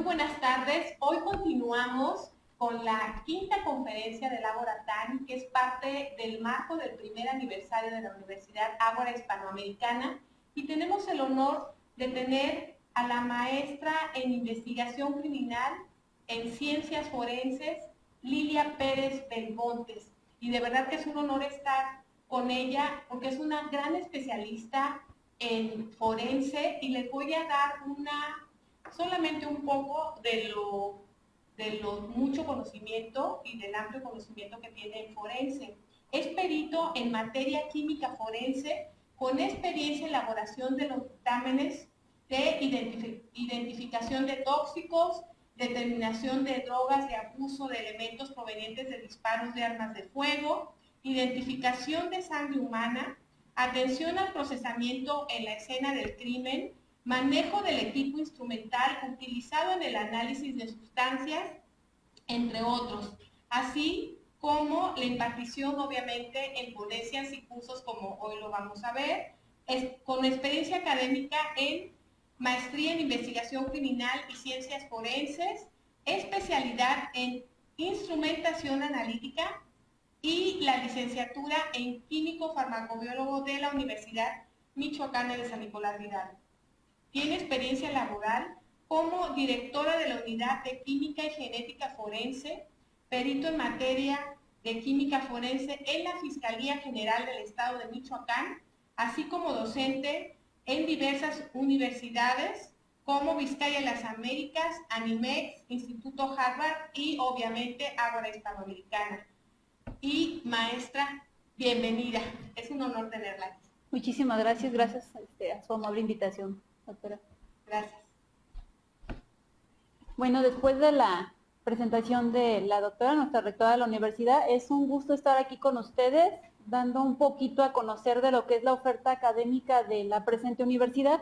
buenas tardes. Hoy continuamos con la quinta conferencia del Ágora TAN, que es parte del marco del primer aniversario de la Universidad Ágora Hispanoamericana, y tenemos el honor de tener a la maestra en investigación criminal en ciencias forenses, Lilia Pérez Belmontes. Y de verdad que es un honor estar con ella porque es una gran especialista en forense, y les voy a dar solamente un poco de lo mucho conocimiento y del amplio conocimiento que tiene en forense. Es perito en materia química forense, con experiencia en elaboración de los dictámenes de identificación de tóxicos, determinación de drogas de abuso de elementos provenientes de disparos de armas de fuego, identificación de sangre humana, atención al procesamiento en la escena del crimen, manejo del equipo instrumental utilizado en el análisis de sustancias, entre otros, así como la impartición, obviamente, en ponencias y cursos como hoy lo vamos a ver, con experiencia académica en maestría en investigación criminal y ciencias forenses, especialidad en instrumentación analítica y la licenciatura en químico farmacobiólogo de la Universidad Michoacana de San Nicolás de Hidalgo. Tiene experiencia laboral como directora de la Unidad de Química y Genética Forense, perito en materia de química forense en la Fiscalía General del Estado de Michoacán, así como docente en diversas universidades como Vizcaya de las Américas, Animex, Instituto Harvard y obviamente Ágora Hispanoamericana. Y maestra, bienvenida, es un honor tenerla aquí. Muchísimas gracias, gracias a su amable invitación, doctora. Gracias. Bueno, después de la presentación de la doctora, nuestra rectora de la universidad, es un gusto estar aquí con ustedes, dando un poquito a conocer de lo que es la oferta académica de la presente universidad.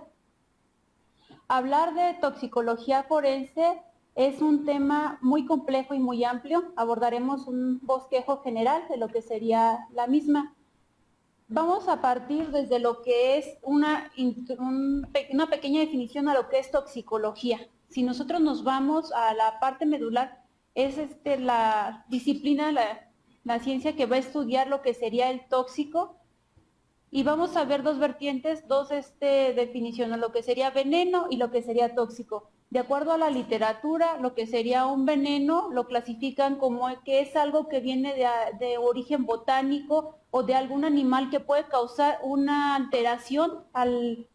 Hablar de toxicología forense es un tema muy complejo y muy amplio. Abordaremos un bosquejo general de lo que sería la misma. Vamos a partir desde lo que es una pequeña definición a lo que es toxicología. Si nosotros nos vamos a la parte medular, es la disciplina, la ciencia que va a estudiar lo que sería el tóxico, y vamos a ver dos vertientes, dos definiciones, lo que sería veneno y lo que sería tóxico. De acuerdo a la literatura, lo que sería un veneno lo clasifican como que es algo que viene de origen botánico o de algún animal que puede causar una alteración al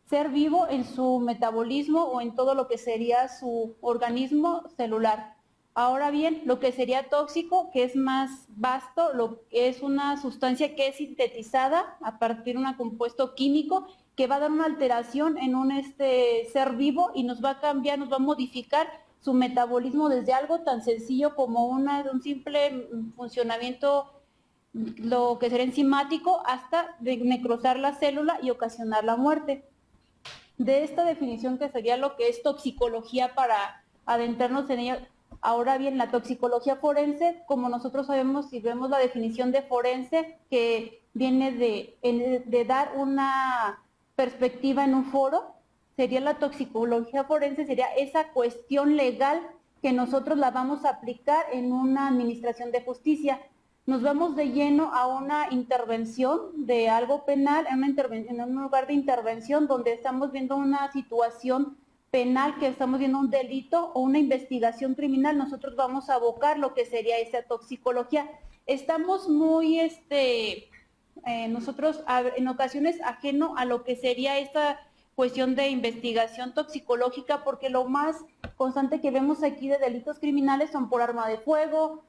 ser vivo en su metabolismo o en todo lo que sería su organismo celular. Ahora bien, lo que sería tóxico, que es más vasto, lo que es una sustancia que es sintetizada a partir de un compuesto químico que va a dar una alteración en un ser vivo y nos va a cambiar, nos va a modificar su metabolismo desde algo tan sencillo como un simple funcionamiento, lo que sería enzimático, hasta de necrosar la célula y ocasionar la muerte. De esta definición que sería lo que es toxicología para adentrarnos en ella. Ahora bien, la toxicología forense, como nosotros sabemos y vemos la definición de forense, que viene de dar una perspectiva en un foro, sería la toxicología forense, sería esa cuestión legal que nosotros la vamos a aplicar en una administración de justicia. Nos vamos de lleno a una intervención de algo penal, en un lugar de intervención donde estamos viendo una situación penal, que estamos viendo un delito o una investigación criminal. Nosotros vamos a abocar lo que sería esa toxicología. Estamos muy, nosotros en ocasiones ajeno a lo que sería esta cuestión de investigación toxicológica, porque lo más constante que vemos aquí de delitos criminales son por arma de fuego,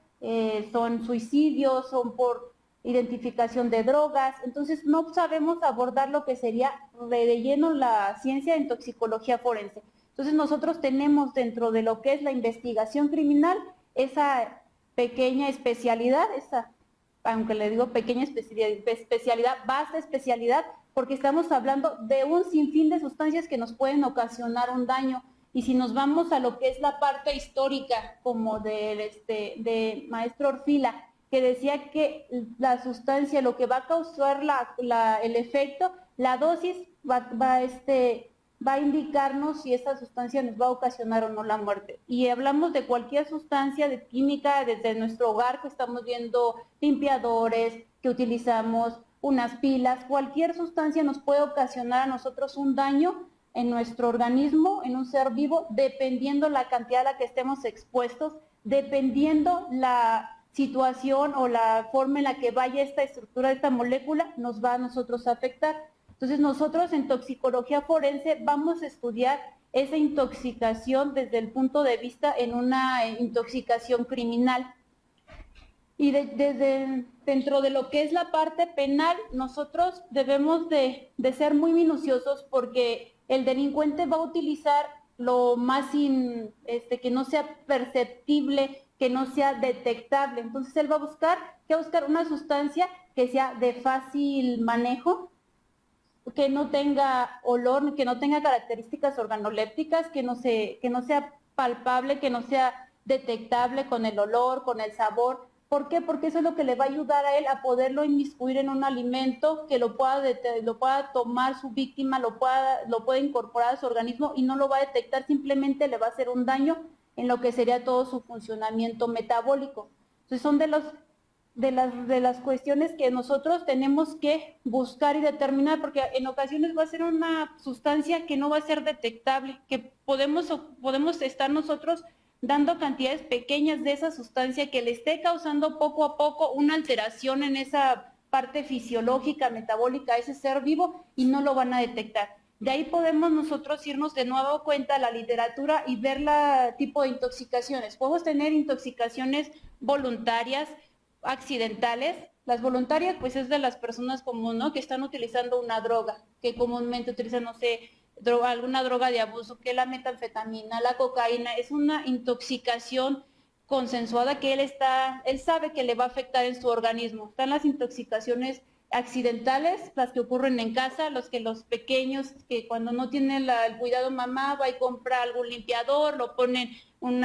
son suicidios, son por identificación de drogas. Entonces no sabemos abordar lo que sería de lleno la ciencia en toxicología forense. Entonces nosotros tenemos dentro de lo que es la investigación criminal esa pequeña especialidad, aunque le digo pequeña especialidad, vasta especialidad, porque estamos hablando de un sinfín de sustancias que nos pueden ocasionar un daño. Y si nos vamos a lo que es la parte histórica, como de maestro Orfila, que decía que la sustancia, lo que va a causar el efecto, la dosis va va a indicarnos si esa sustancia nos va a ocasionar o no la muerte. Y hablamos de cualquier sustancia de química desde nuestro hogar, que estamos viendo limpiadores, que utilizamos unas pilas, cualquier sustancia nos puede ocasionar a nosotros un daño en nuestro organismo, en un ser vivo, dependiendo la cantidad a la que estemos expuestos, dependiendo la situación o la forma en la que vaya esta estructura de esta molécula, nos va a nosotros a afectar. Entonces nosotros en toxicología forense vamos a estudiar esa intoxicación desde el punto de vista en una intoxicación criminal. Y desde dentro de lo que es la parte penal, nosotros debemos de ser muy minuciosos porque el delincuente va a utilizar lo más que no sea perceptible, que no sea detectable. Entonces él va a buscar una sustancia que sea de fácil manejo, que no tenga olor, que no tenga características organolépticas, que no sea palpable, que no sea detectable con el olor, con el sabor. ¿Por qué? Porque eso es lo que le va a ayudar a él a poderlo inmiscuir en un alimento, que lo pueda tomar su víctima, lo pueda incorporar a su organismo y no lo va a detectar, simplemente le va a hacer un daño en lo que sería todo su funcionamiento metabólico. Entonces son de las cuestiones que nosotros tenemos que buscar y determinar, porque en ocasiones va a ser una sustancia que no va a ser detectable, que podemos estar nosotros dando cantidades pequeñas de esa sustancia que le esté causando poco a poco una alteración en esa parte fisiológica, metabólica a ese ser vivo y no lo van a detectar. De ahí podemos nosotros irnos de nuevo cuenta a la literatura y ver la tipo de intoxicaciones. Podemos tener intoxicaciones voluntarias, accidentales. Las voluntarias pues es de las personas comunes, ¿no?, que están utilizando una droga, que comúnmente utilizan, no sé, alguna droga de abuso, que la metanfetamina, la cocaína. Es una intoxicación consensuada que él sabe que le va a afectar en su organismo. Están las intoxicaciones accidentales, las que ocurren en casa, los pequeños que cuando no tienen el cuidado mamá va y compra algún limpiador, lo ponen un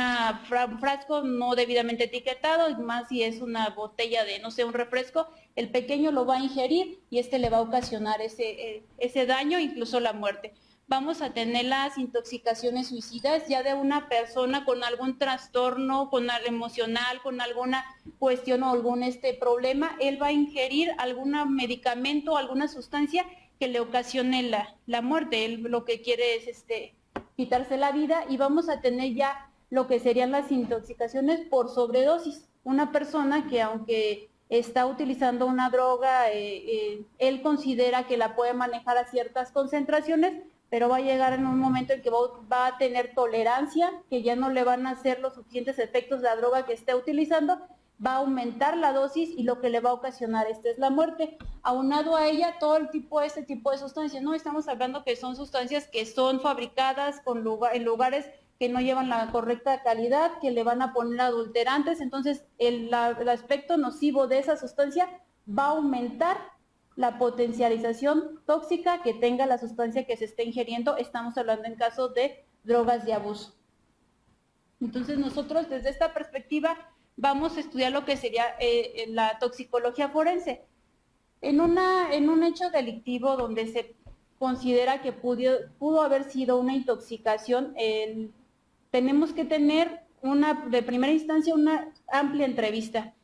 frasco no debidamente etiquetado, y más si es una botella de, no sé, un refresco, el pequeño lo va a ingerir y le va a ocasionar ese daño, incluso la muerte. Vamos a tener las intoxicaciones suicidas ya de una persona con algún trastorno emocional, con alguna cuestión o algún problema. Él va a ingerir algún medicamento o alguna sustancia que le ocasione la muerte. Él lo que quiere es quitarse la vida, y vamos a tener ya lo que serían las intoxicaciones por sobredosis. Una persona que, aunque está utilizando una droga, él considera que la puede manejar a ciertas concentraciones, pero va a llegar en un momento en que va a tener tolerancia, que ya no le van a hacer los suficientes efectos de la droga que esté utilizando, va a aumentar la dosis y lo que le va a ocasionar es la muerte. Aunado a ella, todo este tipo de sustancias, no estamos hablando que son sustancias que son fabricadas en lugares que no llevan la correcta calidad, que le van a poner adulterantes. Entonces el aspecto nocivo de esa sustancia va a aumentar la potencialización tóxica que tenga la sustancia que se esté ingiriendo. Estamos hablando en caso de drogas de abuso. Entonces nosotros desde esta perspectiva vamos a estudiar lo que sería la toxicología forense. En un hecho delictivo donde se considera que pudo haber sido una intoxicación, tenemos que tener de primera instancia una amplia entrevista.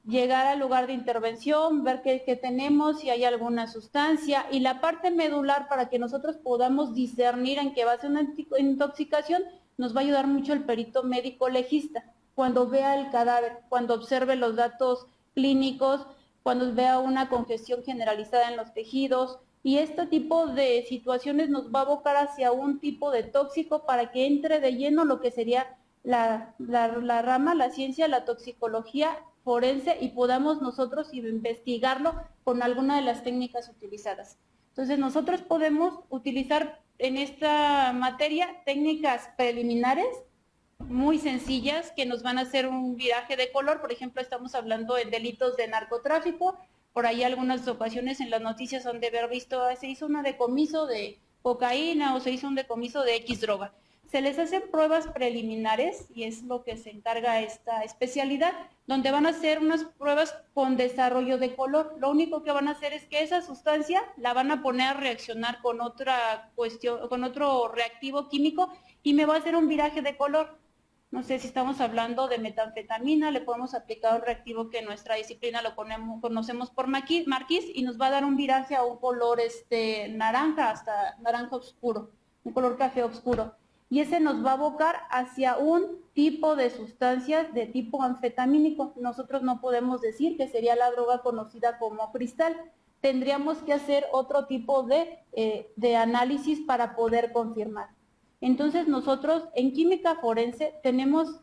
Llegar al lugar de intervención, ver qué tenemos, si hay alguna sustancia, y la parte medular, para que nosotros podamos discernir en qué va a ser una intoxicación, nos va a ayudar mucho el perito médico legista. Cuando vea el cadáver, cuando observe los datos clínicos, cuando vea una congestión generalizada en los tejidos, y este tipo de situaciones nos va a abocar hacia un tipo de tóxico para que entre de lleno lo que sería la rama, la ciencia, la toxicología forense, y podamos nosotros investigarlo con alguna de las técnicas utilizadas. Entonces nosotros podemos utilizar en esta materia técnicas preliminares muy sencillas que nos van a hacer un viraje de color. Por ejemplo, estamos hablando de delitos de narcotráfico. Por ahí algunas ocasiones en las noticias han de haber visto, se hizo un decomiso de cocaína o se hizo un decomiso de X droga. se les hacen pruebas preliminares, y es lo que se encarga esta especialidad, donde van a hacer unas pruebas con desarrollo de color. Lo único que van a hacer es que esa sustancia la van a poner a reaccionar con otra cuestión, con otro reactivo químico, y me va a hacer un viraje de color. No sé si estamos hablando de metanfetamina, le podemos aplicar un reactivo que en nuestra disciplina lo conocemos por Marquis, y nos va a dar un viraje a un color naranja, hasta naranja oscuro, un color café oscuro. Y ese nos va a abocar hacia un tipo de sustancias de tipo anfetamínico. Nosotros no podemos decir que sería la droga conocida como cristal. Tendríamos que hacer otro tipo de análisis para poder confirmar. Entonces nosotros en química forense tenemos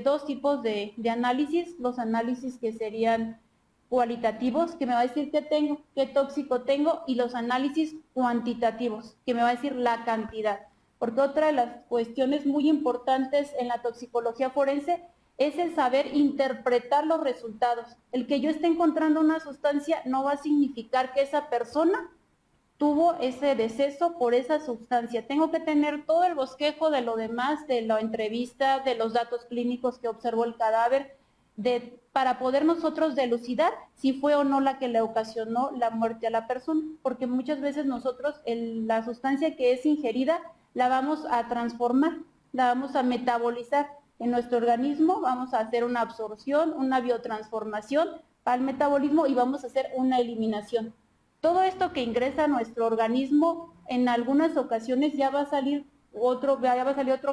dos tipos de análisis, los análisis que serían cualitativos, que me va a decir qué tengo, qué tóxico tengo, y los análisis cuantitativos, que me va a decir la cantidad. Porque otra de las cuestiones muy importantes en la toxicología forense es el saber interpretar los resultados. El que yo esté encontrando una sustancia no va a significar que esa persona tuvo ese deceso por esa sustancia. Tengo que tener todo el bosquejo de lo demás, de la entrevista, de los datos clínicos que observó el cadáver, para poder nosotros dilucidar si fue o no la que le ocasionó la muerte a la persona, porque muchas veces nosotros la sustancia que es ingerida la vamos a transformar, la vamos a metabolizar en nuestro organismo, vamos a hacer una absorción, una biotransformación para el metabolismo, y vamos a hacer una eliminación. Todo esto que ingresa a nuestro organismo, en algunas ocasiones ya va a salir otro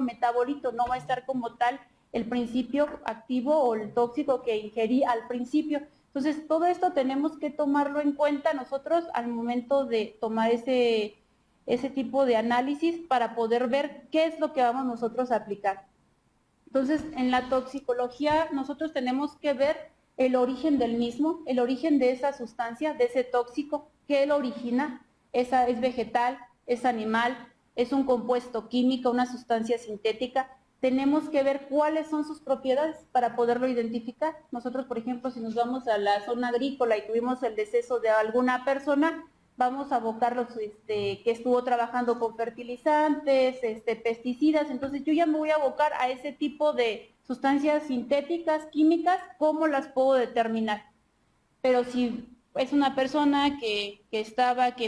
metabolito, no va a estar como tal el principio activo o el tóxico que ingerí al principio. Entonces, todo esto tenemos que tomarlo en cuenta nosotros al momento de tomar ese tipo de análisis para poder ver qué es lo que vamos nosotros a aplicar. Entonces, en la toxicología nosotros tenemos que ver el origen del mismo, el origen de esa sustancia, de ese tóxico, qué lo origina. ¿Es vegetal, es animal, es un compuesto químico, una sustancia sintética? Tenemos que ver cuáles son sus propiedades para poderlo identificar. Nosotros, por ejemplo, si nos vamos a la zona agrícola y tuvimos el deceso de alguna persona, vamos a abocarlos que estuvo trabajando con fertilizantes, pesticidas. Entonces yo ya me voy a abocar a ese tipo de sustancias sintéticas, químicas. ¿Cómo las puedo determinar? Pero si es una persona que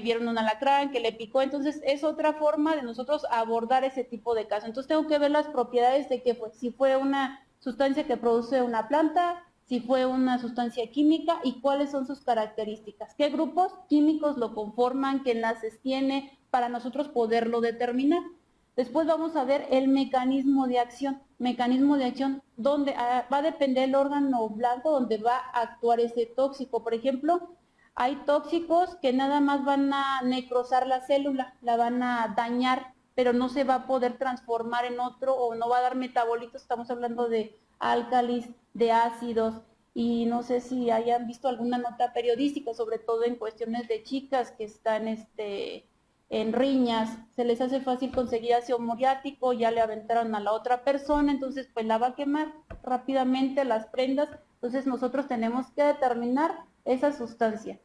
vieron un alacrán, que le picó, entonces es otra forma de nosotros abordar ese tipo de casos. Entonces tengo que ver las propiedades de qué fue, si fue una sustancia que produce una planta, si fue una sustancia química, y cuáles son sus características, qué grupos químicos lo conforman, qué enlaces tiene, para nosotros poderlo determinar. Después vamos a ver el mecanismo de acción. Mecanismo de acción donde va a depender el órgano blanco donde va a actuar ese tóxico. Por ejemplo, hay tóxicos que nada más van a necrosar la célula, la van a dañar, pero no se va a poder transformar en otro, o no va a dar metabolitos. Estamos hablando de álcalis, de ácidos, y no sé si hayan visto alguna nota periodística, sobre todo en cuestiones de chicas que están en riñas, se les hace fácil conseguir ácido muriático, ya le aventaron a la otra persona, entonces pues la va a quemar rápidamente las prendas. Entonces nosotros tenemos que determinar esa sustancia.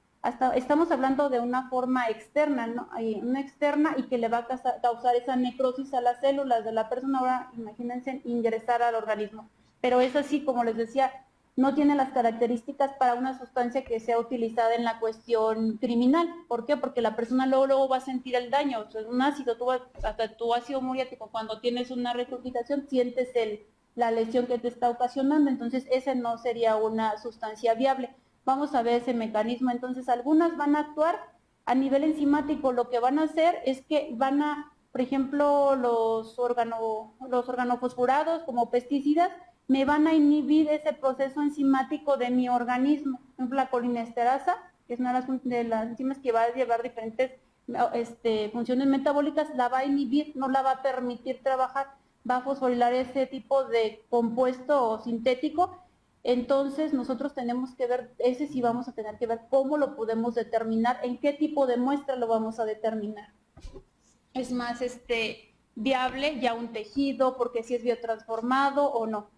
Estamos hablando de una forma externa, ¿no? Hay una externa, y que le va a causar esa necrosis a las células de la persona. Ahora imagínense ingresar al organismo, pero es así, como les decía, no tiene las características para una sustancia que sea utilizada en la cuestión criminal. ¿Por qué? Porque la persona luego va a sentir el daño. O sea, un ácido, hasta tu ácido muriático, cuando tienes una regurgitación, sientes la lesión que te está ocasionando. Entonces, ese no sería una sustancia viable. Vamos a ver ese mecanismo. Entonces, algunas van a actuar a nivel enzimático. Lo que van a hacer es que van a, por ejemplo, los organofosforados como pesticidas, me van a inhibir ese proceso enzimático de mi organismo. Por ejemplo, la colinesterasa, que es una de las enzimas que va a llevar diferentes funciones metabólicas, la va a inhibir, no la va a permitir trabajar, va a fosforilar ese tipo de compuesto sintético. Entonces nosotros tenemos que ver, ese sí vamos a tener que ver cómo lo podemos determinar, en qué tipo de muestra lo vamos a determinar. Es más viable ya un tejido, porque si es biotransformado o no.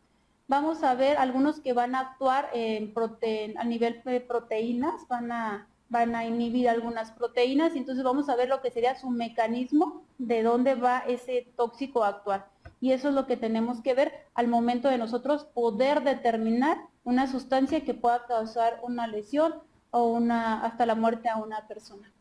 Vamos a ver algunos que van a actuar a nivel de proteínas, van a inhibir algunas proteínas, y entonces vamos a ver lo que sería su mecanismo, de dónde va ese tóxico a actuar. y eso es lo que tenemos que ver al momento de nosotros poder determinar una sustancia que pueda causar una lesión o hasta la muerte a una persona.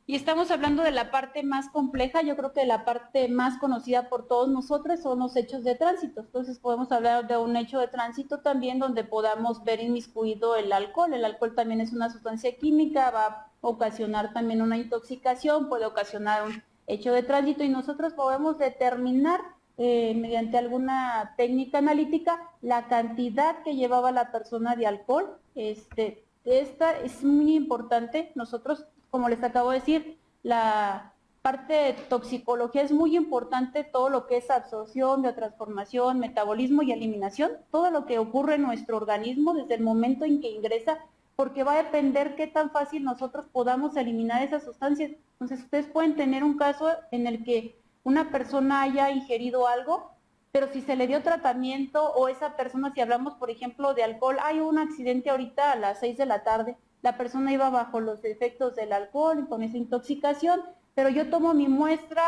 Y estamos hablando de la parte más compleja. Yo creo que la parte más conocida por todos nosotros son los hechos de tránsito. Entonces podemos hablar de un hecho de tránsito también donde podamos ver inmiscuido el alcohol. El alcohol también es una sustancia química, va a ocasionar también una intoxicación, puede ocasionar un hecho de tránsito y nosotros podemos determinar mediante alguna técnica analítica la cantidad que llevaba la persona de alcohol. Esta es muy importante. Nosotros, como les acabo de decir, la parte de toxicología es muy importante, todo lo que es absorción, biotransformación, metabolismo y eliminación, todo lo que ocurre en nuestro organismo desde el momento en que ingresa, porque va a depender qué tan fácil nosotros podamos eliminar esas sustancias. Entonces ustedes pueden tener un caso en el que una persona haya ingerido algo, pero si se le dio tratamiento o esa persona, si hablamos por ejemplo de alcohol, hay un accidente ahorita a las 6 de la tarde, la persona iba bajo los efectos del alcohol y con esa intoxicación, pero yo tomo mi muestra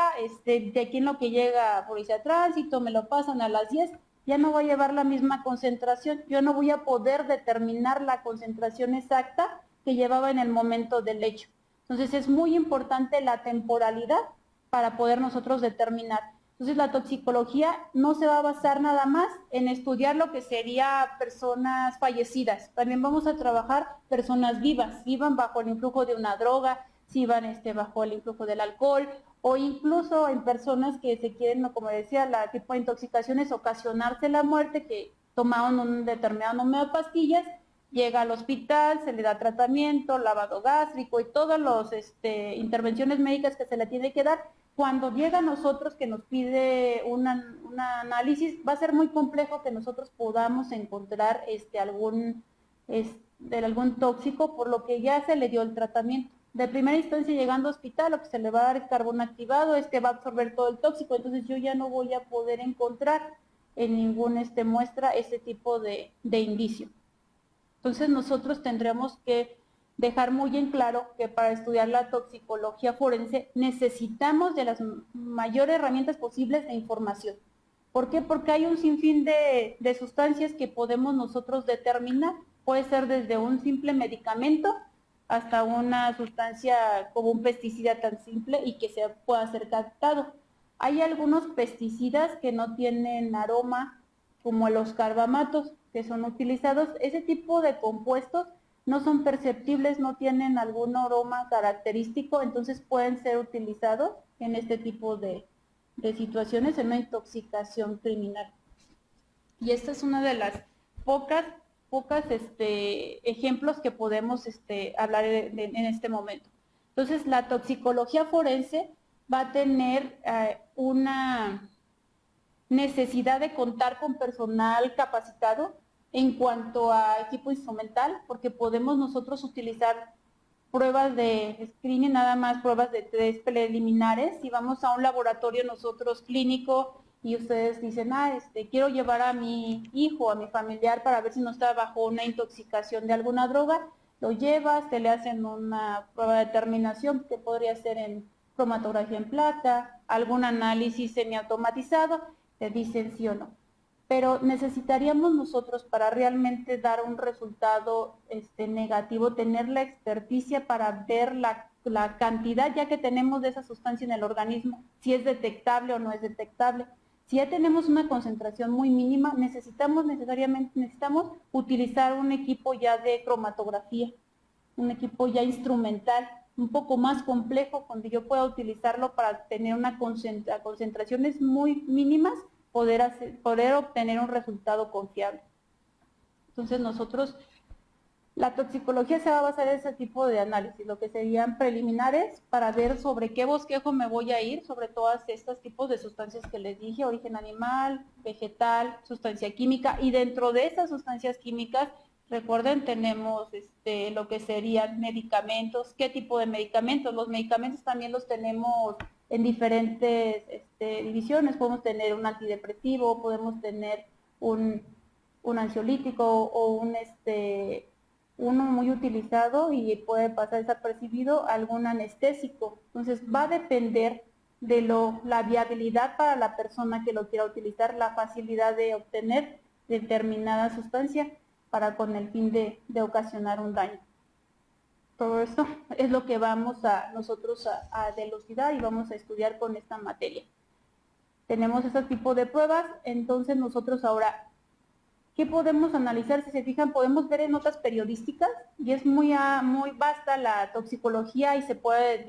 de aquí en lo que llega a Policía de Tránsito, me lo pasan a las 10, ya no va a llevar la misma concentración, yo no voy a poder determinar la concentración exacta que llevaba en el momento del hecho. Entonces es muy importante la temporalidad para poder nosotros determinar. Entonces la toxicología no se va a basar nada más en estudiar lo que sería personas fallecidas. También vamos a trabajar personas vivas, si iban bajo el influjo de una droga, si iban bajo el influjo del alcohol, o incluso en personas que se quieren, como decía, la tipo de intoxicación es ocasionarse la muerte, que tomaron un determinado número de pastillas, llega al hospital, se le da tratamiento, lavado gástrico y todas las intervenciones médicas que se le tiene que dar. Cuando llega a nosotros que nos pide un análisis, va a ser muy complejo que nosotros podamos encontrar algún tóxico, por lo que ya se le dio el tratamiento. De primera instancia, llegando al hospital, lo que se le va a dar es carbón activado, va a absorber todo el tóxico, entonces yo ya no voy a poder encontrar en ningún muestra ese tipo de indicio. Entonces nosotros tendremos que dejar muy en claro que para estudiar la toxicología forense necesitamos de las mayores herramientas posibles de información. ¿Por qué? Porque hay un sinfín de sustancias que podemos nosotros determinar. Puede ser desde un simple medicamento hasta una sustancia como un pesticida tan simple y que se pueda ser captado. Hay algunos pesticidas que no tienen aroma, como los carbamatos, que son utilizados. Ese tipo de compuestos no son perceptibles, no tienen algún aroma característico, entonces pueden ser utilizados en este tipo de situaciones, en una intoxicación criminal. Y esta es una de las pocas ejemplos que podemos hablar en este momento. Entonces, la toxicología forense va a tener una necesidad de contar con personal capacitado en cuanto a equipo instrumental, porque podemos nosotros utilizar pruebas de screening, nada más pruebas de test preliminares. Si vamos a un laboratorio nosotros clínico y ustedes dicen, quiero llevar a mi hijo, a mi familiar para ver si no está bajo una intoxicación de alguna droga, lo llevas, te le hacen una prueba de determinación que podría ser en cromatografía en placa, algún análisis semiautomatizado, te dicen sí o no. Pero necesitaríamos nosotros para realmente dar un resultado negativo, tener la experticia para ver la cantidad ya que tenemos de esa sustancia en el organismo, si es detectable o no es detectable. Si ya tenemos una concentración muy mínima, necesitamos utilizar un equipo ya de cromatografía, un equipo ya instrumental, un poco más complejo, donde yo pueda utilizarlo para tener concentraciones muy mínimas, poder obtener un resultado confiable. Entonces nosotros, la toxicología se va a basar en ese tipo de análisis, lo que serían preliminares para ver sobre qué bosquejo me voy a ir, sobre todos estos tipos de sustancias que les dije, origen animal, vegetal, sustancia química, y dentro de esas sustancias químicas, recuerden, tenemos lo que serían medicamentos. ¿Qué tipo de medicamentos? Los medicamentos también los tenemos en diferentes divisiones. Podemos tener un antidepresivo, podemos tener un ansiolítico o uno muy utilizado y puede pasar desapercibido, algún anestésico. Entonces va a depender la viabilidad para la persona que lo quiera utilizar, la facilidad de obtener determinada sustancia para con el fin de ocasionar un daño. Todo esto es lo que vamos nosotros a dilucidar y vamos a estudiar con esta materia. Tenemos ese tipo de pruebas, entonces nosotros ahora, ¿qué podemos analizar? Si se fijan, podemos ver en notas periodísticas, y es muy vasta la toxicología y se puede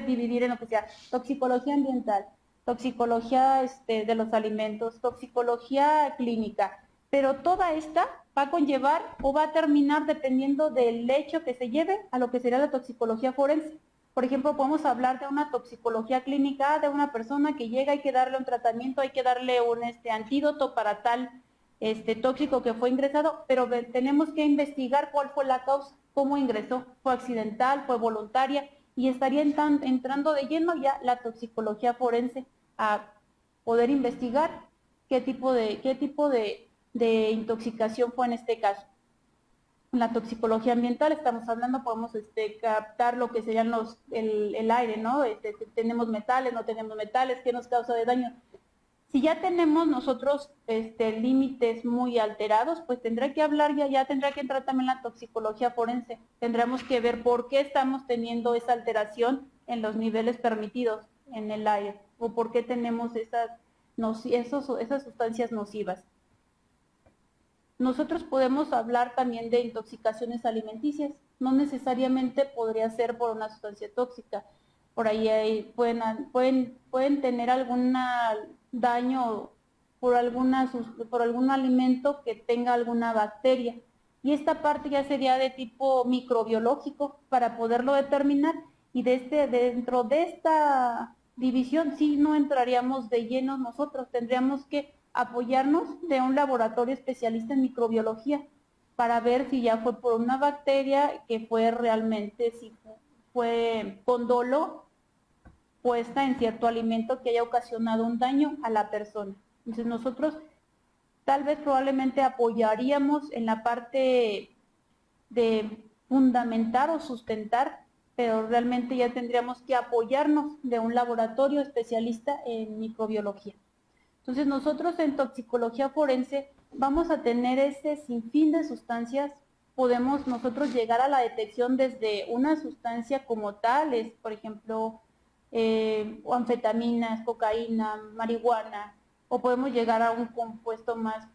dividir en lo que sea toxicología ambiental, toxicología de los alimentos, toxicología clínica, pero toda esta va a conllevar o va a terminar dependiendo del hecho que se lleve a lo que sería la toxicología forense. Por ejemplo, podemos hablar de una toxicología clínica de una persona que llega, hay que darle un tratamiento, hay que darle un antídoto para tal tóxico que fue ingresado, pero tenemos que investigar cuál fue la causa, cómo ingresó, fue accidental, fue voluntaria, y estaría entrando de lleno ya la toxicología forense a poder investigar qué tipo de intoxicación fue en este caso. En la toxicología ambiental estamos hablando, podemos captar lo que serían el aire, ¿no? Tenemos metales, no tenemos metales, ¿qué nos causa de daño? Si ya tenemos nosotros límites muy alterados, pues tendrá que hablar, ya tendrá que entrar también la toxicología forense. Tendremos que ver por qué estamos teniendo esa alteración en los niveles permitidos en el aire, o por qué tenemos esas sustancias nocivas. Nosotros podemos hablar también de intoxicaciones alimenticias. No necesariamente podría ser por una sustancia tóxica. Por ahí pueden tener algún daño por algún alimento que tenga alguna bacteria. Y esta parte ya sería de tipo microbiológico para poderlo determinar. Y dentro de esta división sí no entraríamos de lleno nosotros. Tendríamos que apoyarnos de un laboratorio especialista en microbiología para ver si ya fue por una bacteria que fue realmente, si fue con dolo puesta en cierto alimento que haya ocasionado un daño a la persona. Entonces nosotros tal vez probablemente apoyaríamos en la parte de fundamentar o sustentar, pero realmente ya tendríamos que apoyarnos de un laboratorio especialista en microbiología. Entonces nosotros en toxicología forense vamos a tener ese sinfín de sustancias. Podemos nosotros llegar a la detección desde una sustancia como tales, por ejemplo, anfetaminas, cocaína, marihuana, o podemos llegar a un compuesto más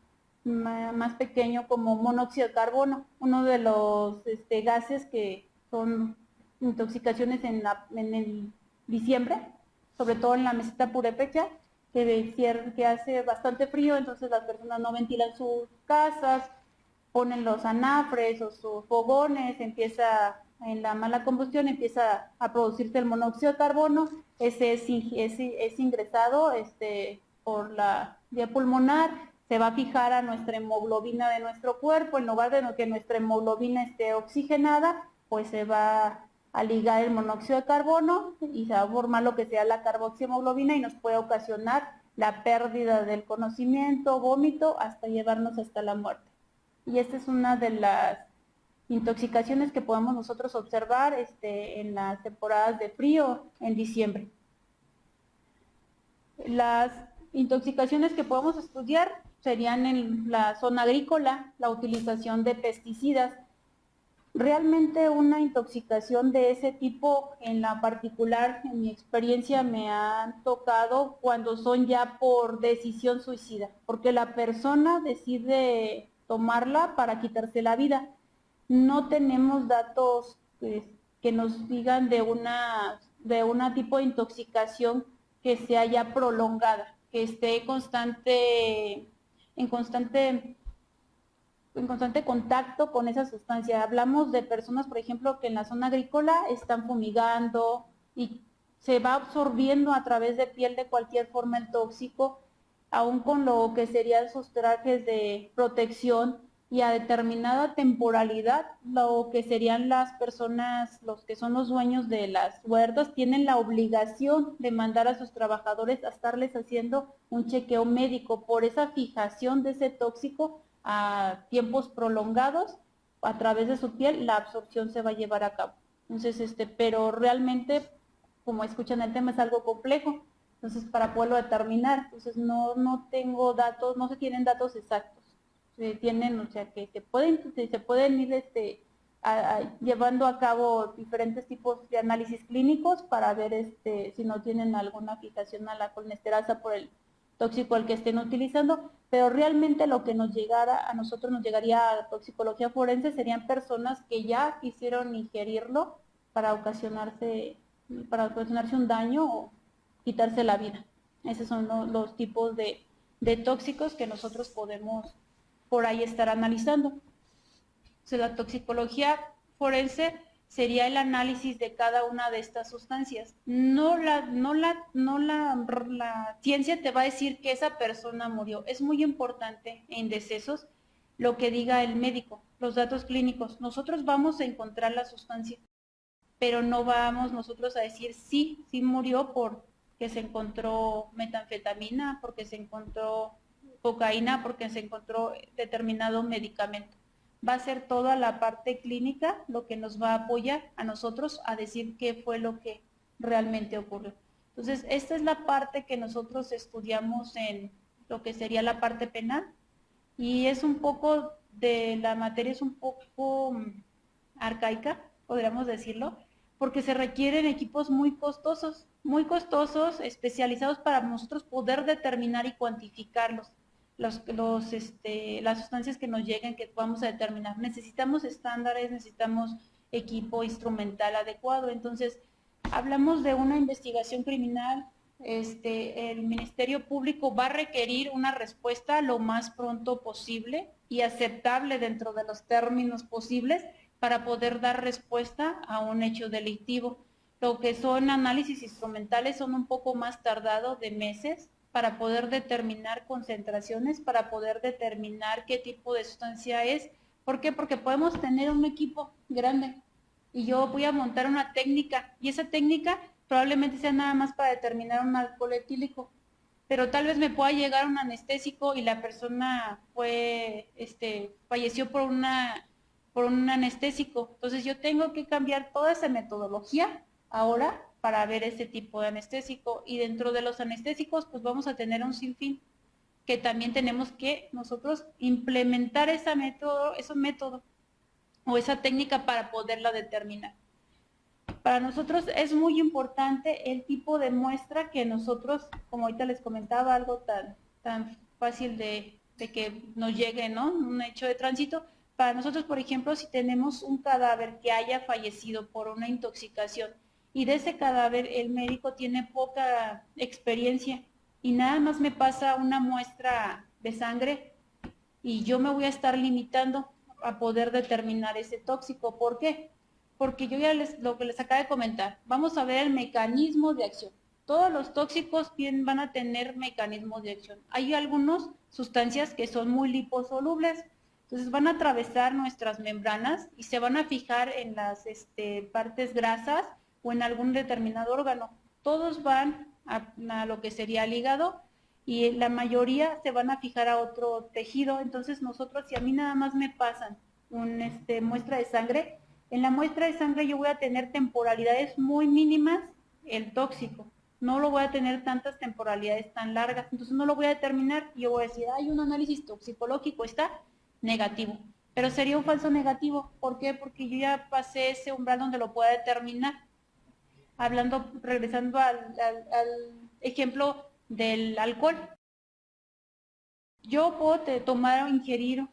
pequeño como monóxido de carbono, uno de los gases que son intoxicaciones en el diciembre, sobre todo en la meseta purépecha, que hace bastante frío, entonces las personas no ventilan sus casas, ponen los anafres o sus fogones, en la mala combustión empieza a producirse el monóxido de carbono, ese es ingresado por la vía pulmonar, se va a fijar a nuestra hemoglobina de nuestro cuerpo, en lugar de que nuestra hemoglobina esté oxigenada, pues se va a ligar el monóxido de carbono y se va a formar lo que sea la carboxihemoglobina y nos puede ocasionar la pérdida del conocimiento, vómito, hasta llevarnos hasta la muerte. Y esta es una de las intoxicaciones que podemos nosotros observar en las temporadas de frío en diciembre. Las intoxicaciones que podemos estudiar serían en la zona agrícola, la utilización de pesticidas. Realmente una intoxicación de ese tipo, en la particular, en mi experiencia, me ha tocado cuando son ya por decisión suicida, porque la persona decide tomarla para quitarse la vida. No tenemos datos que nos digan de una tipo de intoxicación que sea ya prolongada, que esté en constante contacto con esa sustancia. Hablamos de personas, por ejemplo, que en la zona agrícola están fumigando y se va absorbiendo a través de piel de cualquier forma el tóxico, aún con lo que serían sus trajes de protección, y a determinada temporalidad, lo que serían las personas, los que son los dueños de las huertas, tienen la obligación de mandar a sus trabajadores a estarles haciendo un chequeo médico por esa fijación de ese tóxico a tiempos prolongados. A través de su piel la absorción se va a llevar a cabo. Entonces, pero realmente como escuchan el tema, es algo complejo, entonces para poderlo determinar, entonces no tengo datos, no se tienen datos exactos, se tienen, o sea, que se pueden ir llevando a cabo diferentes tipos de análisis clínicos para ver si no tienen alguna fijación a la colinesterasa por el tóxico al que estén utilizando, pero realmente lo que a nosotros nos llegaría a toxicología forense serían personas que ya quisieron ingerirlo para ocasionarse un daño o quitarse la vida. Esos son los tipos de tóxicos que nosotros podemos por ahí estar analizando. Entonces, la toxicología forense sería el análisis de cada una de estas sustancias. La ciencia te va a decir que esa persona murió. Es muy importante en decesos lo que diga el médico, los datos clínicos. Nosotros vamos a encontrar la sustancia, pero no vamos nosotros a decir sí murió porque se encontró metanfetamina, porque se encontró cocaína, porque se encontró determinado medicamento. Va a ser toda la parte clínica lo que nos va a apoyar a nosotros a decir qué fue lo que realmente ocurrió. Entonces, esta es la parte que nosotros estudiamos en lo que sería la parte penal, y es un poco de la materia, es un poco arcaica, podríamos decirlo, porque se requieren equipos muy costosos, especializados para nosotros poder determinar y cuantificarlos. Las sustancias que nos lleguen, que vamos a determinar. Necesitamos estándares, necesitamos equipo instrumental adecuado. Entonces, hablamos de una investigación criminal. El Ministerio Público va a requerir una respuesta lo más pronto posible y aceptable dentro de los términos posibles para poder dar respuesta a un hecho delictivo. Lo que son análisis instrumentales son un poco más tardados, de meses, para poder determinar concentraciones, para poder determinar qué tipo de sustancia es. ¿Por qué? Porque podemos tener un equipo grande y yo voy a montar una técnica, y esa técnica probablemente sea nada más para determinar un alcohol etílico, pero tal vez me pueda llegar un anestésico y la persona falleció por un anestésico. Entonces yo tengo que cambiar toda esa metodología ahora para ver ese tipo de anestésico, y dentro de los anestésicos pues vamos a tener un sinfín que también tenemos que nosotros implementar ese método o esa técnica para poderla determinar. Para nosotros es muy importante el tipo de muestra que nosotros, como ahorita les comentaba, algo tan fácil de que nos llegue, ¿no? Un hecho de tránsito. Para nosotros, por ejemplo, si tenemos un cadáver que haya fallecido por una intoxicación y de ese cadáver el médico tiene poca experiencia y nada más me pasa una muestra de sangre, y yo me voy a estar limitando a poder determinar ese tóxico. ¿Por qué? Porque yo ya lo que les acabo de comentar, vamos a ver el mecanismo de acción. Todos los tóxicos van a tener mecanismos de acción. Hay algunas sustancias que son muy liposolubles, entonces van a atravesar nuestras membranas y se van a fijar en las partes grasas o en algún determinado órgano. Todos van a lo que sería el hígado, y la mayoría se van a fijar a otro tejido. Entonces nosotros, si a mí nada más me pasan una muestra de sangre, en la muestra de sangre yo voy a tener temporalidades muy mínimas el tóxico, no lo voy a tener tantas temporalidades tan largas, entonces no lo voy a determinar. Yo voy a decir, hay un análisis toxicológico, está negativo, pero sería un falso negativo. ¿Por qué? Porque yo ya pasé ese umbral donde lo pueda determinar. Regresando al ejemplo del alcohol, yo puedo tomar o ingerir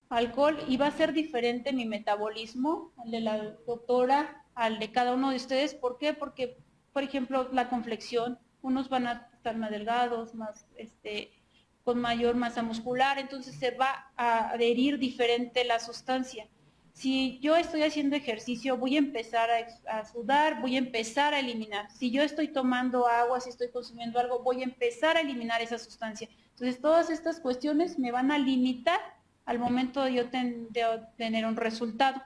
alcohol y va a ser diferente mi metabolismo, al de la doctora, al de cada uno de ustedes. ¿Por qué? Porque, por ejemplo, la complexión, unos van a estar más delgados, con mayor masa muscular, entonces se va a adherir diferente la sustancia. Si yo estoy haciendo ejercicio, voy a empezar a sudar, voy a empezar a eliminar. Si yo estoy tomando agua, si estoy consumiendo algo, voy a empezar a eliminar esa sustancia. Entonces, todas estas cuestiones me van a limitar al momento de yo obtener un resultado.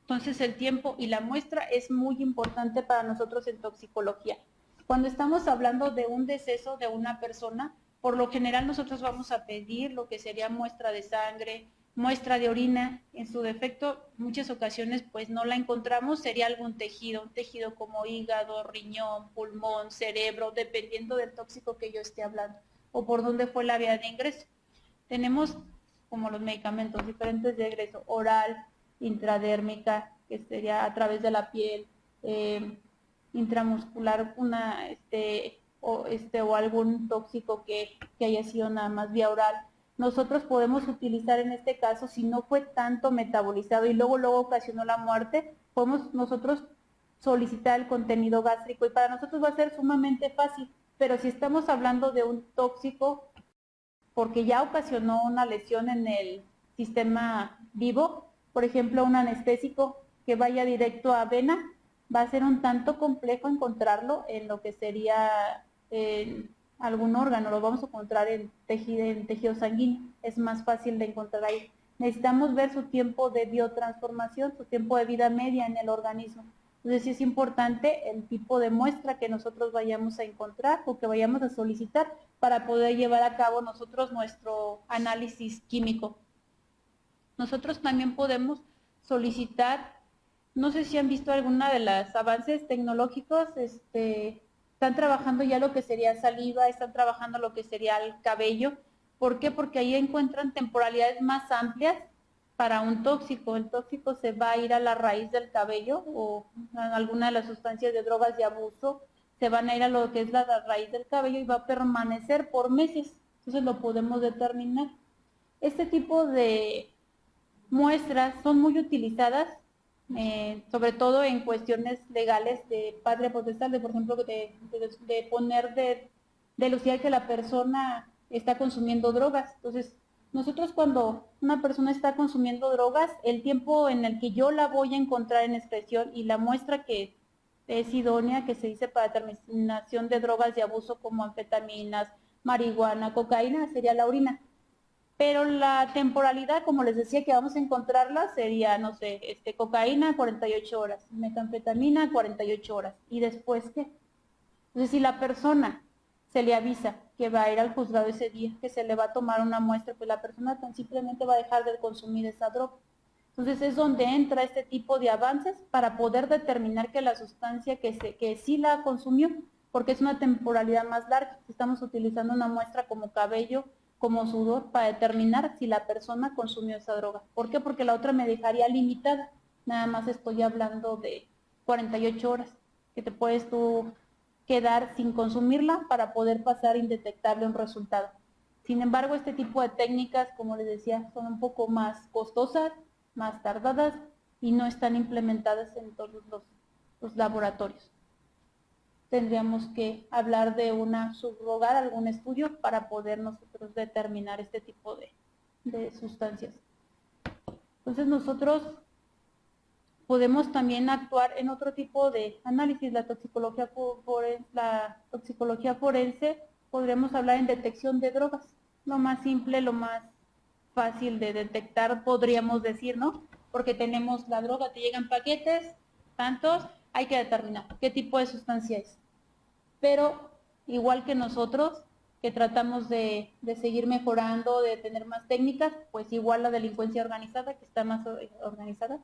Entonces, el tiempo y la muestra es muy importante para nosotros en toxicología. Cuando estamos hablando de un deceso de una persona, por lo general nosotros vamos a pedir lo que sería muestra de sangre, muestra de orina, en su defecto, muchas ocasiones pues no la encontramos, sería algún tejido, un tejido como hígado, riñón, pulmón, cerebro, dependiendo del tóxico que yo esté hablando, o por dónde fue la vía de ingreso. Tenemos, como los medicamentos, diferentes de ingreso, oral, intradérmica, que sería a través de la piel, intramuscular, o algún tóxico que haya sido nada más vía oral. Nosotros podemos utilizar en este caso, si no fue tanto metabolizado y luego ocasionó la muerte, podemos nosotros solicitar el contenido gástrico y para nosotros va a ser sumamente fácil, pero si estamos hablando de un tóxico porque ya ocasionó una lesión en el sistema vivo, por ejemplo un anestésico que vaya directo a vena, va a ser un tanto complejo encontrarlo en lo que sería algún órgano, lo vamos a encontrar en tejido sanguíneo, es más fácil de encontrar ahí. Necesitamos ver su tiempo de biotransformación, su tiempo de vida media en el organismo. Entonces sí es importante el tipo de muestra que nosotros vayamos a encontrar o que vayamos a solicitar para poder llevar a cabo nosotros nuestro análisis químico. Nosotros también podemos solicitar, no sé si han visto alguna de los avances tecnológicos, están trabajando ya lo que sería saliva, están trabajando lo que sería el cabello. ¿Por qué? Porque ahí encuentran temporalidades más amplias para un tóxico. El tóxico se va a ir a la raíz del cabello o a alguna de las sustancias de drogas de abuso, se van a ir a lo que es la raíz del cabello y va a permanecer por meses. Entonces lo podemos determinar. Este tipo de muestras son muy utilizadas, sobre todo en cuestiones legales de padre potestad, por ejemplo, de poner de delucidar que la persona está consumiendo drogas. Entonces, nosotros cuando una persona está consumiendo drogas, el tiempo en el que yo la voy a encontrar en excreción y la muestra que es idónea, que se dice para determinación de drogas de abuso como anfetaminas, marihuana, cocaína, sería la orina. Pero la temporalidad, como les decía, que vamos a encontrarla sería, no sé, cocaína 48 horas, metanfetamina 48 horas. ¿Y después qué? Entonces, si la persona se le avisa que va a ir al juzgado ese día, que se le va a tomar una muestra, pues la persona tan simplemente va a dejar de consumir esa droga. Entonces es donde entra este tipo de avances para poder determinar que la sustancia que sí la consumió, porque es una temporalidad más larga. Estamos utilizando una muestra como cabello, como sudor, para determinar si la persona consumió esa droga. ¿Por qué? Porque la otra me dejaría limitada. Nada más estoy hablando de 48 horas, que te puedes tú quedar sin consumirla para poder pasar indetectable un resultado. Sin embargo, este tipo de técnicas, como les decía, son un poco más costosas, más tardadas y no están implementadas en todos los laboratorios. Tendríamos que hablar de subrogar algún estudio para poder nosotros determinar este tipo de sustancias. Entonces nosotros podemos también actuar en otro tipo de análisis, la toxicología forense, podríamos hablar en detección de drogas, lo más simple, lo más fácil de detectar, podríamos decir, ¿no? Porque tenemos la droga, te llegan paquetes, tantos, hay que determinar qué tipo de sustancia es. Pero igual que nosotros, que tratamos de seguir mejorando, de tener más técnicas, pues igual la delincuencia organizada, que está más organizada.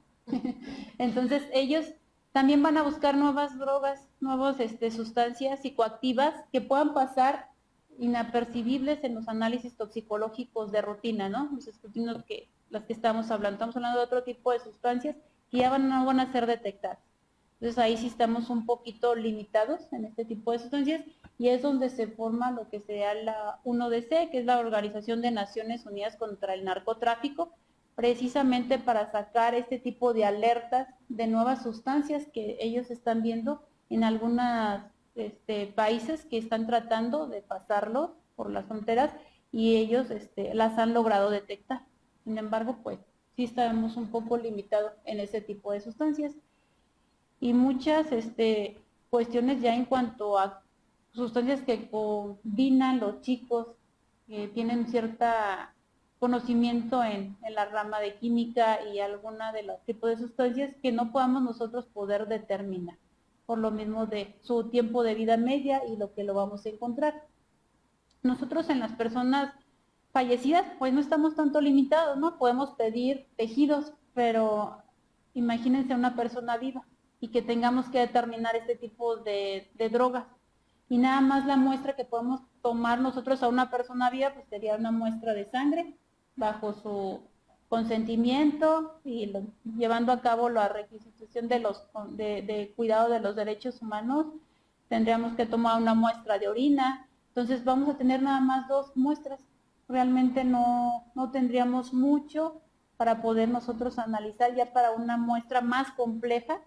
Entonces ellos también van a buscar nuevas drogas, nuevas sustancias psicoactivas que puedan pasar inapercibibles en los análisis toxicológicos de rutina, ¿no? Los escrutinios las que estamos hablando de otro tipo de sustancias que ya no van a ser detectadas. Entonces ahí sí estamos un poquito limitados en este tipo de sustancias y es donde se forma lo que sería la 1DC, que es la Organización de Naciones Unidas contra el Narcotráfico, precisamente para sacar este tipo de alertas de nuevas sustancias que ellos están viendo en algunos países que están tratando de pasarlo por las fronteras y ellos las han logrado detectar. Sin embargo, pues sí estamos un poco limitados en ese tipo de sustancias. Y muchas cuestiones ya en cuanto a sustancias que combinan los chicos que tienen cierta conocimiento en la rama de química y alguna de los tipos de sustancias que no podamos nosotros poder determinar, por lo mismo de su tiempo de vida media y lo que lo vamos a encontrar. Nosotros en las personas fallecidas, pues no estamos tanto limitados, ¿no? Podemos pedir tejidos, pero imagínense una persona viva y que tengamos que determinar este tipo de drogas. Y nada más la muestra que podemos tomar nosotros a una persona viva, pues sería una muestra de sangre bajo su consentimiento y llevando a cabo la requisición de cuidado de los derechos humanos. Tendríamos que tomar una muestra de orina. Entonces vamos a tener nada más 2 muestras. Realmente no tendríamos mucho para poder nosotros analizar ya para una muestra más compleja,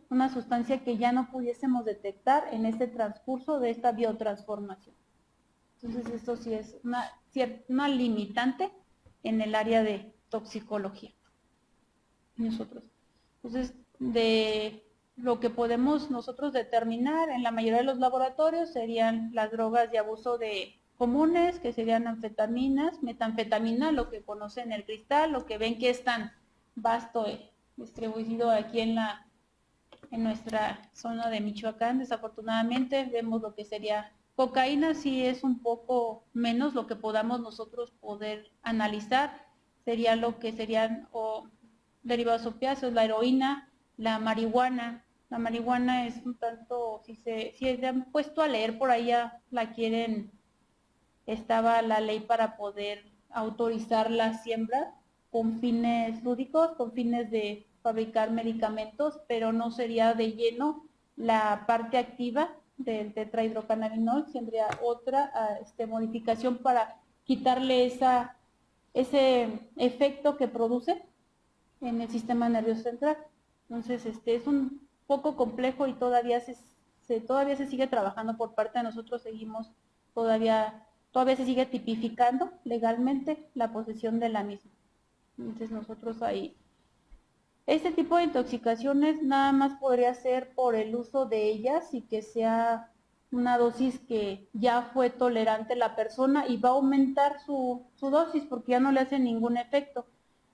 una sustancia que ya no pudiésemos detectar en este transcurso de esta biotransformación. Entonces esto sí es una limitante en el área de toxicología. Entonces, de lo que podemos nosotros determinar en la mayoría de los laboratorios serían las drogas de abuso comunes, que serían anfetaminas, metanfetamina, lo que conocen el cristal, lo que ven que es tan vasto distribuido aquí en nuestra zona de Michoacán. Desafortunadamente vemos lo que sería cocaína, sí es un poco menos lo que podamos nosotros poder analizar, sería lo que serían derivados opiáceos, la heroína, la marihuana. La marihuana es un tanto, si se han puesto a leer por ahí, ya la quieren, estaba la ley para poder autorizar la siembra con fines lúdicos, con fines de fabricar medicamentos, pero no sería de lleno la parte activa del tetrahidrocannabinol, tendría otra modificación para quitarle ese efecto que produce en el sistema nervioso central. Entonces, es un poco complejo y todavía se sigue trabajando por parte de nosotros, seguimos todavía se sigue tipificando legalmente la posesión de la misma. Entonces nosotros ahí, este tipo de intoxicaciones nada más podría ser por el uso de ellas y que sea una dosis que ya fue tolerante la persona y va a aumentar su dosis porque ya no le hace ningún efecto.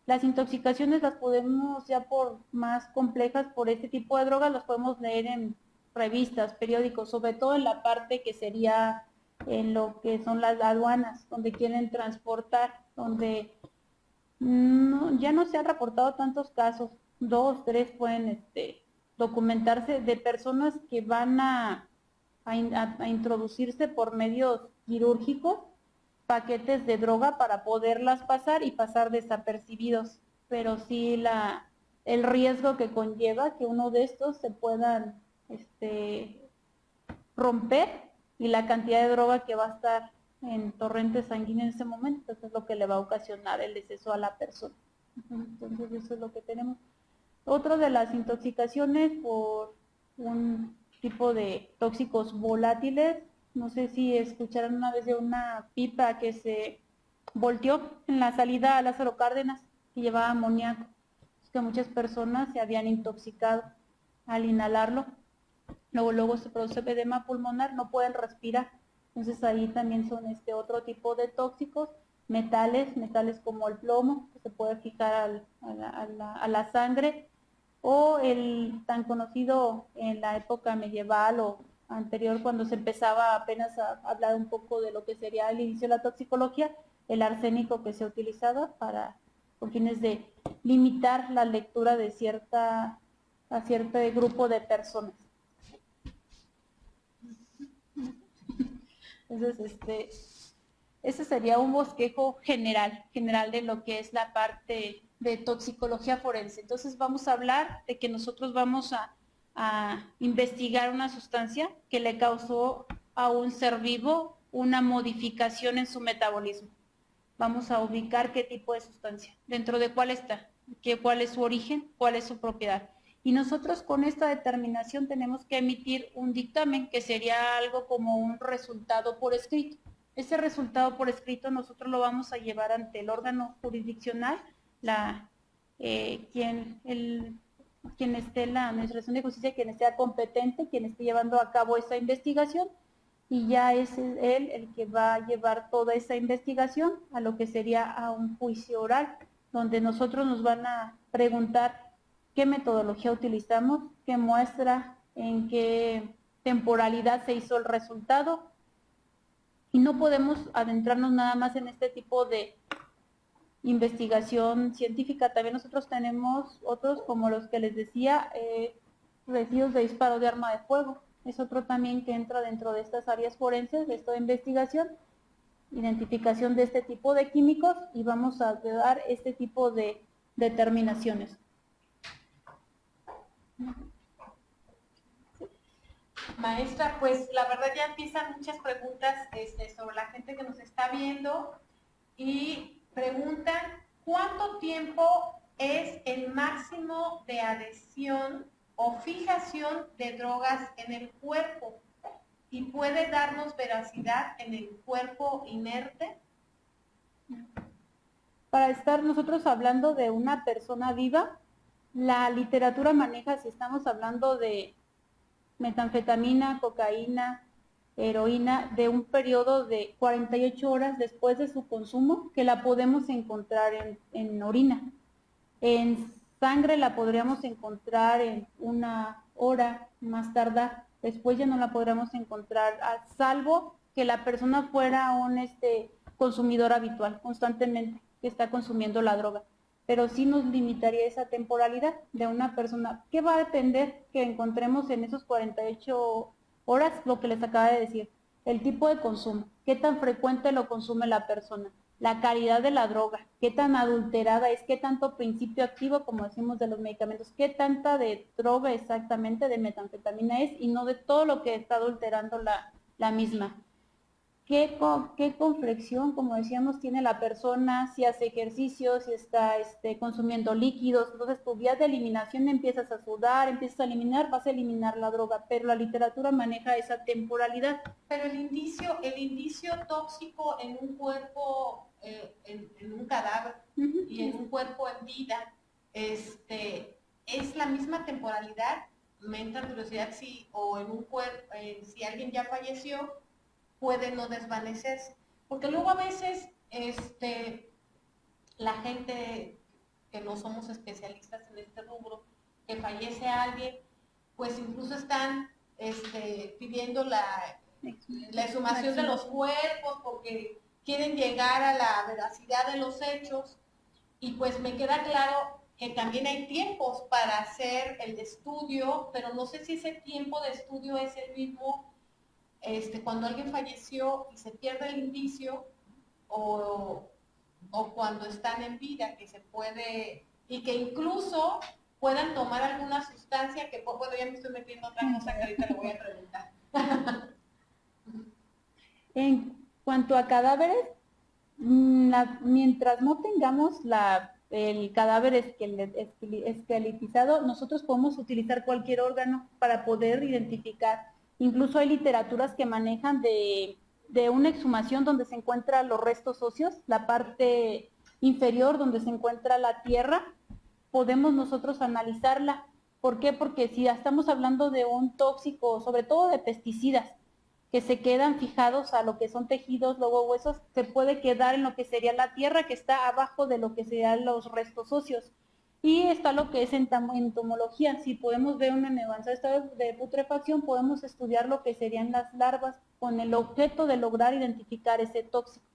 Las intoxicaciones las podemos ya por más complejas por este tipo de drogas, las podemos leer en revistas, periódicos, sobre todo en la parte que sería en lo que son las aduanas, donde quieren transportar, donde ya no se han reportado tantos casos, 2, 3 pueden documentarse de personas que van a introducirse por medios quirúrgicos paquetes de droga para poderlas pasar y pasar desapercibidos, pero sí el riesgo que conlleva que uno de estos se puedan romper y la cantidad de droga que va a estar en torrente sanguíneo en ese momento, eso es lo que le va a ocasionar el deceso a la persona. Entonces eso es lo que tenemos. Otra de las intoxicaciones por un tipo de tóxicos volátiles, no sé si escucharon una vez de una pipa que se volteó en la salida a Lázaro Cárdenas que llevaba amoníaco, que muchas personas se habían intoxicado al inhalarlo. Luego se produce edema pulmonar, no pueden respirar. Entonces ahí también son otro tipo de tóxicos, metales como el plomo, que se puede fijar a la sangre, o el tan conocido en la época medieval o anterior, cuando se empezaba apenas a hablar un poco de lo que sería el inicio de la toxicología, el arsénico que se utilizaba con fines de limitar la lectura de a cierto grupo de personas. Entonces, ese sería un bosquejo general de lo que es la parte de toxicología forense. Entonces vamos a hablar de que nosotros vamos a investigar una sustancia que le causó a un ser vivo una modificación en su metabolismo. Vamos a ubicar qué tipo de sustancia, dentro de cuál está, cuál es su origen, cuál es su propiedad. Y nosotros con esta determinación tenemos que emitir un dictamen que sería algo como un resultado por escrito. Ese resultado por escrito nosotros lo vamos a llevar ante el órgano jurisdiccional, quien esté en la Administración de Justicia, quien esté competente, quien esté llevando a cabo esa investigación, y ya es él el que va a llevar toda esa investigación a lo que sería a un juicio oral, donde nosotros nos van a preguntar qué metodología utilizamos, qué muestra, en qué temporalidad se hizo el resultado, Y no podemos adentrarnos nada más en este tipo de investigación científica. También nosotros tenemos otros, como los que les decía, residuos de disparo de arma de fuego. Es otro también que entra dentro de estas áreas forenses, de esta investigación, identificación de este tipo de químicos, y vamos a dar este tipo de determinaciones. Maestra, pues la verdad ya empiezan muchas preguntas sobre la gente que nos está viendo y preguntan ¿cuánto tiempo es el máximo de adhesión o fijación de drogas en el cuerpo? ¿Y puede darnos veracidad en el cuerpo inerte? Para estar nosotros hablando de una persona viva, la literatura maneja, si estamos hablando de metanfetamina, cocaína, heroína, de un periodo de 48 horas después de su consumo, que la podemos encontrar en orina. En sangre la podríamos encontrar en 1 hora más tardar. Después ya no la podríamos encontrar, a salvo que la persona fuera un consumidor habitual, constantemente, que está consumiendo la droga. Pero sí nos limitaría esa temporalidad de una persona. ¿Qué va a depender que encontremos en esos 48 horas? Lo que les acaba de decir, el tipo de consumo, qué tan frecuente lo consume la persona, la calidad de la droga, qué tan adulterada es, qué tanto principio activo, como decimos de los medicamentos, qué tanta de droga exactamente de metanfetamina es y no de todo lo que está adulterando la misma. ¿Qué complexión, como decíamos, tiene la persona, si hace ejercicio, si está consumiendo líquidos? Entonces tu vía de eliminación empiezas a sudar, empiezas a eliminar, vas a eliminar la droga, pero la literatura maneja esa temporalidad. Pero el indicio tóxico en un cuerpo, en un cadáver y en un cuerpo en vida, es la misma temporalidad. Me entra curiosidad o en un cuerpo, si alguien ya falleció, puede no desvanecerse, porque luego a veces la gente que no somos especialistas en este rubro, que fallece alguien, pues incluso están pidiendo la exhumación de los cuerpos porque quieren llegar a la veracidad de los hechos, y pues me queda claro que también hay tiempos para hacer el estudio, pero no sé si ese tiempo de estudio es el mismo cuando alguien falleció y se pierde el indicio o cuando están en vida, que se puede, y que incluso puedan tomar alguna sustancia que, bueno, ya me estoy metiendo otra cosa que ahorita le voy a preguntar. En cuanto a cadáveres, mientras no tengamos el cadáver esqueletizado, nosotros podemos utilizar cualquier órgano para poder identificar. Incluso hay literaturas que manejan de una exhumación donde se encuentran los restos óseos, la parte inferior donde se encuentra la tierra, podemos nosotros analizarla. ¿Por qué? Porque si estamos hablando de un tóxico, sobre todo de pesticidas, que se quedan fijados a lo que son tejidos, luego huesos, se puede quedar en lo que sería la tierra que está abajo de lo que serían los restos óseos. Y está lo que es entomología. Si podemos ver un avanzado estado de putrefacción, podemos estudiar lo que serían las larvas con el objeto de lograr identificar ese tóxico.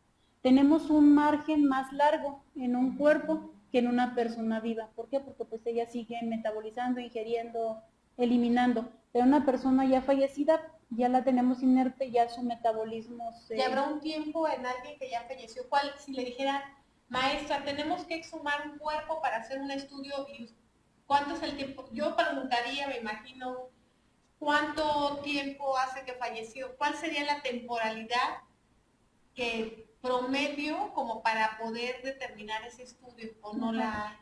Tenemos un margen más largo en un cuerpo que en una persona viva. ¿Por qué? Porque pues ella sigue metabolizando, ingiriendo, eliminando. Pero una persona ya fallecida, ya la tenemos inerte, ya su metabolismo ¿Y habrá un tiempo en alguien que ya falleció? ¿Cuál, si le dijera, maestra, tenemos que exhumar un cuerpo para hacer un estudio, y cuánto es el tiempo? Yo preguntaría, me imagino, ¿cuánto tiempo hace que falleció? ¿Cuál sería la temporalidad que promedio como para poder determinar ese estudio? ¿O no la...?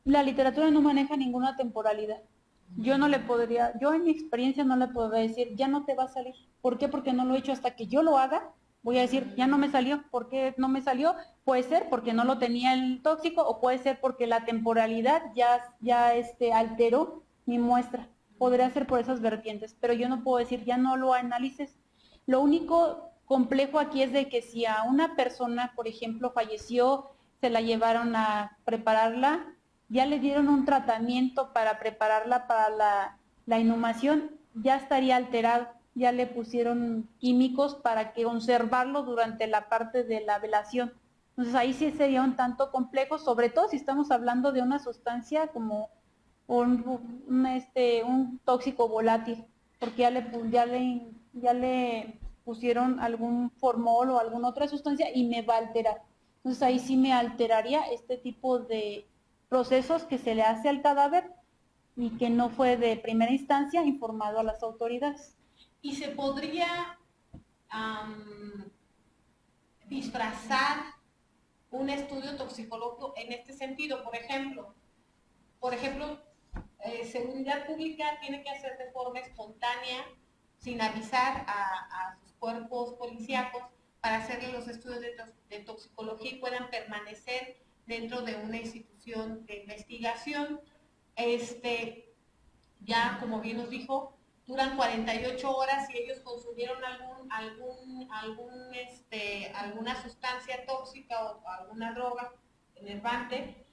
La literatura no maneja ninguna temporalidad. Yo no le podría, yo en mi experiencia no le podría decir, ya no te va a salir. ¿Por qué? Porque no lo he hecho. Hasta que yo lo haga, voy a decir, ya no me salió. ¿Por qué no me salió? Puede ser porque no lo tenía el tóxico, o puede ser porque la temporalidad ya alteró mi muestra. Podría ser por esas vertientes, pero yo no puedo decir, ya no lo analices. Lo único complejo aquí es de que si a una persona, por ejemplo, falleció, se la llevaron a prepararla, ya le dieron un tratamiento para prepararla para la inhumación, ya estaría alterado. ya le pusieron químicos para que conservarlo durante la parte de la velación. Entonces ahí sí sería un tanto complejo, sobre todo si estamos hablando de una sustancia como un tóxico volátil, porque ya le pusieron algún formol o alguna otra sustancia y me va a alterar. Entonces ahí sí me alteraría este tipo de procesos que se le hace al cadáver y que no fue de primera instancia informado a las autoridades. ¿Y se podría disfrazar un estudio toxicológico en este sentido? Por ejemplo, Seguridad Pública tiene que hacer de forma espontánea, sin avisar a sus cuerpos policíacos, para hacerle los estudios de toxicología y puedan permanecer dentro de una institución de investigación. Ya, como bien nos dijo, duran 48 horas si ellos consumieron alguna sustancia tóxica o alguna droga enervante,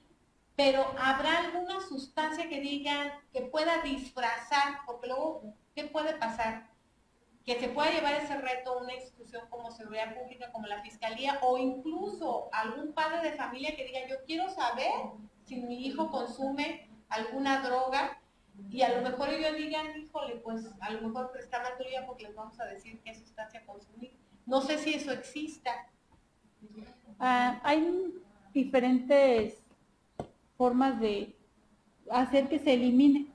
pero ¿habrá alguna sustancia que digan que pueda disfrazar? Porque luego, ¿qué puede pasar? Que se pueda llevar ese reto a una institución como Seguridad Pública, como la Fiscalía, o incluso algún padre de familia que diga, yo quiero saber si mi hijo consume alguna droga, y a lo mejor ellos digan, híjole, pues a lo mejor presta tuya porque les vamos a decir qué sustancia consumir. No sé si eso exista. Hay diferentes formas de hacer que se elimine.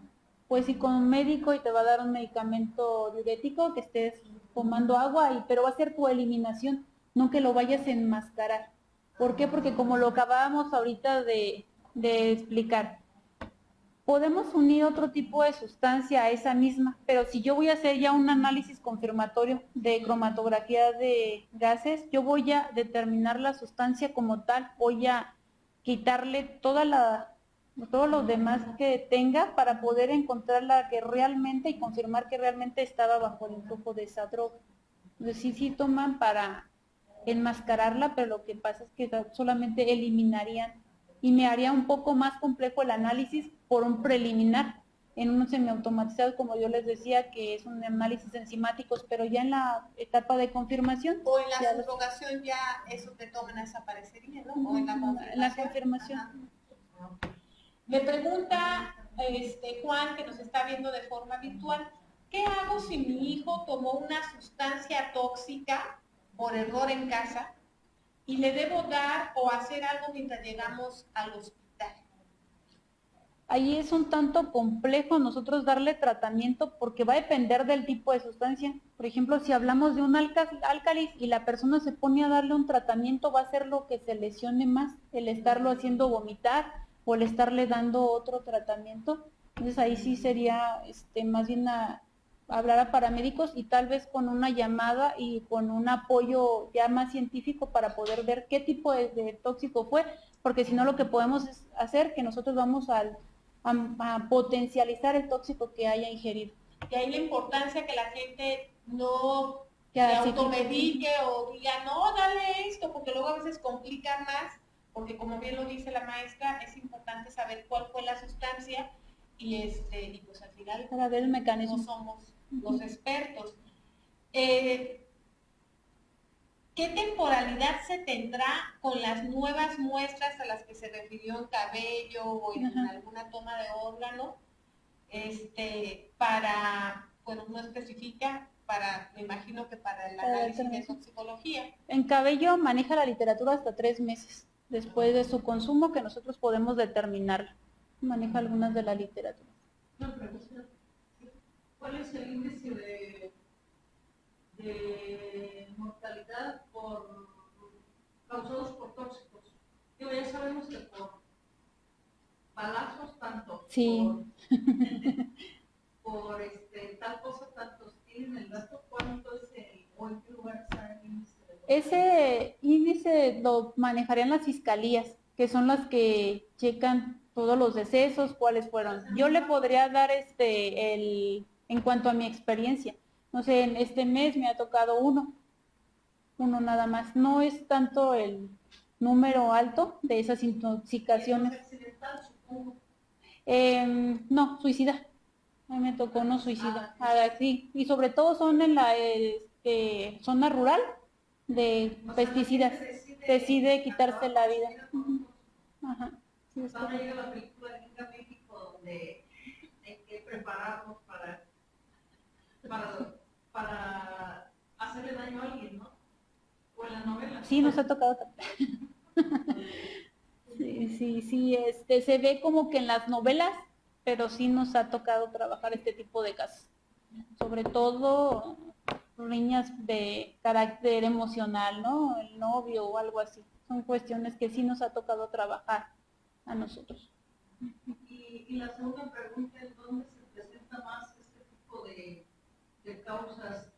Pues si con un médico y te va a dar un medicamento diurético, que estés tomando agua, pero va a ser tu eliminación, no que lo vayas a enmascarar. ¿Por qué? Porque como lo acabábamos ahorita de explicar, podemos unir otro tipo de sustancia a esa misma, pero si yo voy a hacer ya un análisis confirmatorio de cromatografía de gases, yo voy a determinar la sustancia como tal, voy a quitarle todo lo demás que tenga para poder encontrar la que realmente y confirmar que realmente estaba bajo el influjo de esa droga. Entonces sí toman para enmascararla, pero lo que pasa es que solamente eliminarían y me haría un poco más complejo el análisis por un preliminar en un semiautomatizado, como yo les decía, que es un análisis enzimáticos, pero ya en la etapa de confirmación. O en la subrogación ya eso te toman, desaparecería, ¿no? O en la confirmación. En la confirmación. Me pregunta Juan, que nos está viendo de forma virtual, ¿qué hago si mi hijo tomó una sustancia tóxica por error en casa y le debo dar o hacer algo mientras llegamos al hospital? Ahí es un tanto complejo nosotros darle tratamiento porque va a depender del tipo de sustancia. Por ejemplo, si hablamos de un álcalis y la persona se pone a darle un tratamiento, va a ser lo que se lesione más, el estarlo haciendo vomitar o el estarle dando otro tratamiento. Entonces ahí sí sería más bien hablar a paramédicos y tal vez con una llamada y con un apoyo ya más científico para poder ver qué tipo de tóxico fue, porque si no lo que podemos hacer que nosotros vamos a potencializar el tóxico que haya ingerido. Y ahí la importancia que la gente no se automedique o diga, no, dale esto, porque luego a veces complica más, porque como bien lo dice la maestra, es importante saber cuál fue la sustancia y pues al final para ver el mecanismo. No somos los expertos. ¿Qué temporalidad se tendrá con las nuevas muestras a las que se refirió en cabello o en alguna toma de órgano? Bueno, no especifica, me imagino que para el análisis de toxicología. En cabello maneja la literatura hasta 3 meses después de su consumo que nosotros podemos determinar. Maneja algunas de la literatura. ¿Cuál es el índice de mortalidad causados por tóxicos? Ya sabemos que por balazos tanto, sí. por tal cosa tantos. ¿Tienen el dato? ¿Cuánto es o en qué lugar está el índice? Ese índice lo manejarían las fiscalías, que son las que checan todos los decesos, cuáles fueron. Yo le podría dar en cuanto a mi experiencia. No sé, en este mes me ha tocado uno nada más. No es tanto el número alto de esas intoxicaciones. ¿Es accidental, supongo? No, suicida. A mí me tocó uno suicida. Sí, y sobre todo son en la zona rural de pesticidas. Decide quitarse la vida. Ajá. Sí, es Ahora correcto. llega la película Linda México, donde hay que prepararnos para hacerle daño a alguien, ¿no? O en la novela. Sí, nos ha tocado. Sí, se ve como que en las novelas, pero sí nos ha tocado trabajar este tipo de casos. Sobre todo niñas de carácter emocional, ¿no? El novio o algo así. Son cuestiones que sí nos ha tocado trabajar a nosotros. Y la segunda pregunta es, ¿dónde se presenta más este tipo de causas?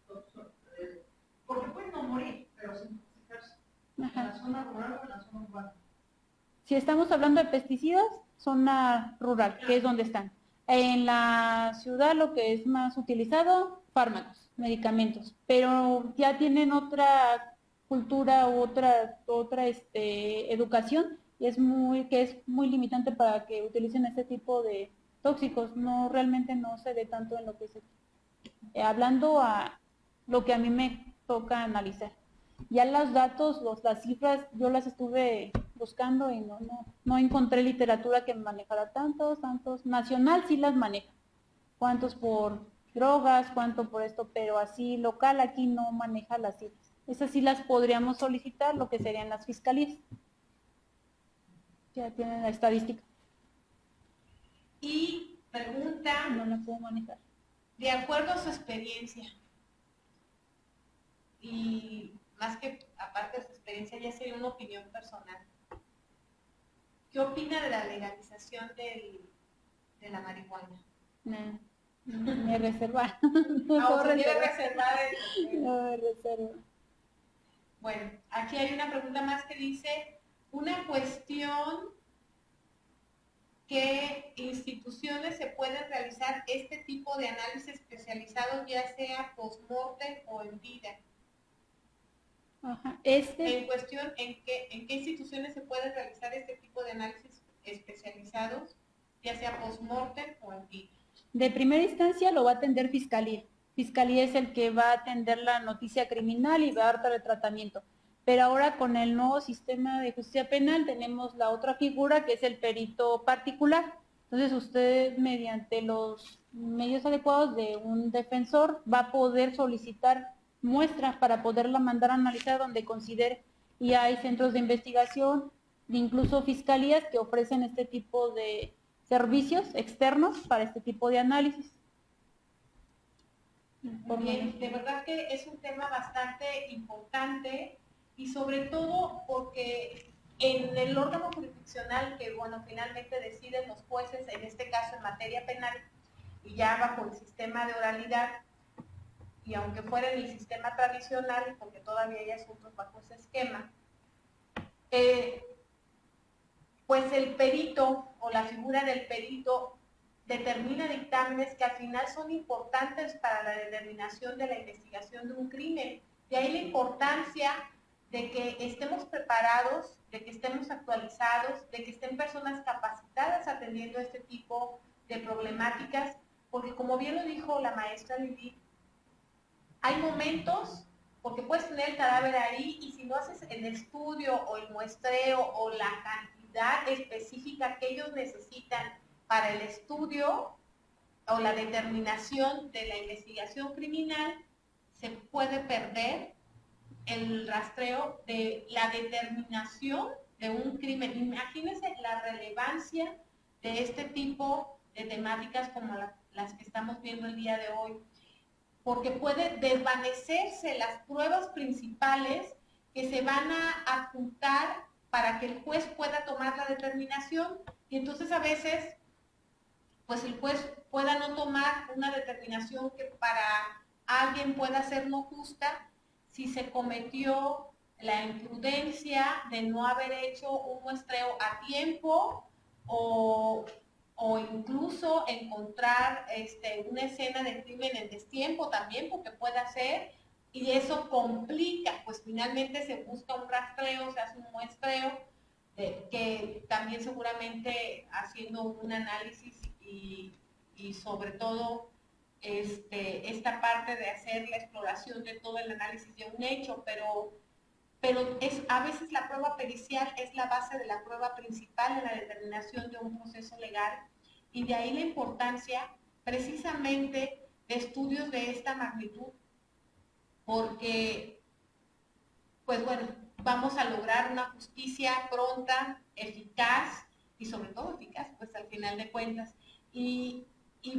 Porque pueden no morir, pero sin intoxicarse. ¿En la zona rural o en la zona urbana? Si estamos hablando de pesticidas, zona rural, que es donde están. En la ciudad lo que es más utilizado, fármacos, medicamentos, pero ya tienen otra cultura u otra educación y que es muy limitante para que utilicen este tipo de tóxicos. No, realmente no se ve tanto en lo que es hablando a lo que a mí me toca analizar. Ya los datos, las cifras, yo las estuve buscando y no encontré literatura que manejara tantos. Nacional sí las maneja. Cuántos por drogas, cuánto por esto, pero así local aquí no maneja las cifras. Esas sí las podríamos solicitar, lo que serían las fiscalías. Ya tienen la estadística. Y pregunta, No la puedo manejar. de acuerdo a su experiencia, y más que aparte de su experiencia, ya sería una opinión personal, ¿qué opina de la legalización de la marihuana? Me reserva. Se quiere reservar No, reserva. Bueno, aquí hay una pregunta más que dice, una cuestión, ¿qué instituciones se pueden realizar este tipo de análisis especializado, ya sea post-mortem o en vida? Ajá. En cuestión, ¿en qué instituciones se puede realizar este tipo de análisis especializados, ya sea post-mortem o en vida? De primera instancia lo va a atender Fiscalía. Fiscalía es el que va a atender la noticia criminal y va a dar el tratamiento. Pero ahora con el nuevo sistema de justicia penal tenemos la otra figura que es el perito particular. Entonces usted mediante los medios adecuados de un defensor va a poder solicitar muestras para poderla mandar a analizar donde considere. Y hay centros de investigación, incluso fiscalías que ofrecen este tipo de servicios externos para este tipo de análisis. Bien, de verdad que es un tema bastante importante y sobre todo porque en el órgano jurisdiccional que, bueno, finalmente deciden los jueces, en este caso en materia penal, y ya bajo el sistema de oralidad, y aunque fuera en el sistema tradicional, porque todavía hay asuntos bajo ese esquema, pues el perito o la figura del perito determina dictámenes que al final son importantes para la determinación de la investigación de un crimen. De ahí la importancia de que estemos preparados, de que estemos actualizados, de que estén personas capacitadas atendiendo este tipo de problemáticas, porque como bien lo dijo la maestra Lili, hay momentos, porque puedes tener el cadáver ahí y si no haces el estudio o el muestreo o la cantidad específica que ellos necesitan para el estudio o la determinación de la investigación criminal, se puede perder el rastreo de la determinación de un crimen. Imagínense la relevancia de este tipo de temáticas como las que estamos viendo el día de hoy, porque puede desvanecerse las pruebas principales que se van a adjuntar para que el juez pueda tomar la determinación, y entonces a veces pues el juez pueda no tomar una determinación que para alguien pueda ser no justa si se cometió la imprudencia de no haber hecho un muestreo a tiempo o incluso encontrar una escena de crimen en destiempo también, porque puede ser, y eso complica, pues finalmente se busca un rastreo, se hace un muestreo, que también seguramente haciendo un análisis y y sobre todo esta parte de hacer la exploración de todo el análisis de un hecho, pero a veces la prueba pericial es la base de la prueba principal en la determinación de un proceso legal, y de ahí la importancia precisamente de estudios de esta magnitud, porque, pues bueno, vamos a lograr una justicia pronta, eficaz, y sobre todo eficaz, pues al final de cuentas. Y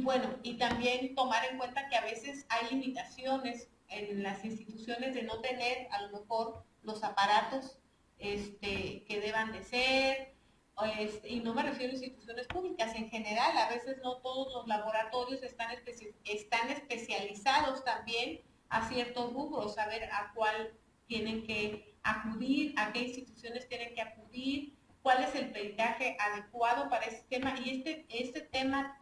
bueno, y también tomar en cuenta que a veces hay limitaciones en las instituciones de no tener a lo mejor los aparatos que deban de ser, y no me refiero a instituciones públicas en general, a veces no todos los laboratorios están especializados también a ciertos rubros, saber a cuál tienen que acudir, a qué instituciones tienen que acudir, cuál es el peritaje adecuado para ese tema, y este tema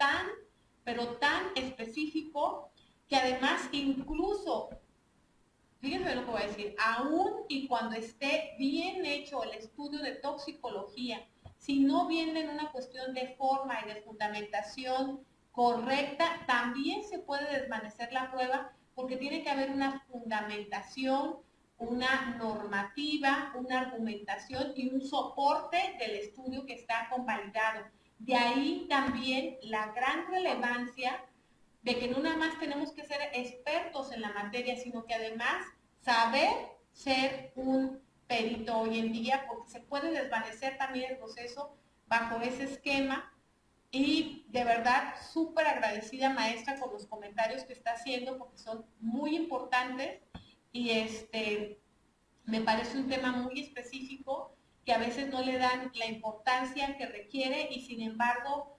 pero tan específico, que además incluso, fíjense lo que voy a decir, aún y cuando esté bien hecho el estudio de toxicología, si no viene en una cuestión de forma y de fundamentación correcta, también se puede desvanecer la prueba, porque tiene que haber una fundamentación, una normativa, una argumentación y un soporte del estudio que está convalidado. De ahí también la gran relevancia de que no nada más tenemos que ser expertos en la materia, sino que además saber ser un perito hoy en día, porque se puede desvanecer también el proceso bajo ese esquema. Y de verdad, súper agradecida, maestra, con los comentarios que está haciendo, porque son muy importantes, y me parece un tema muy específico que a veces no le dan la importancia que requiere, y sin embargo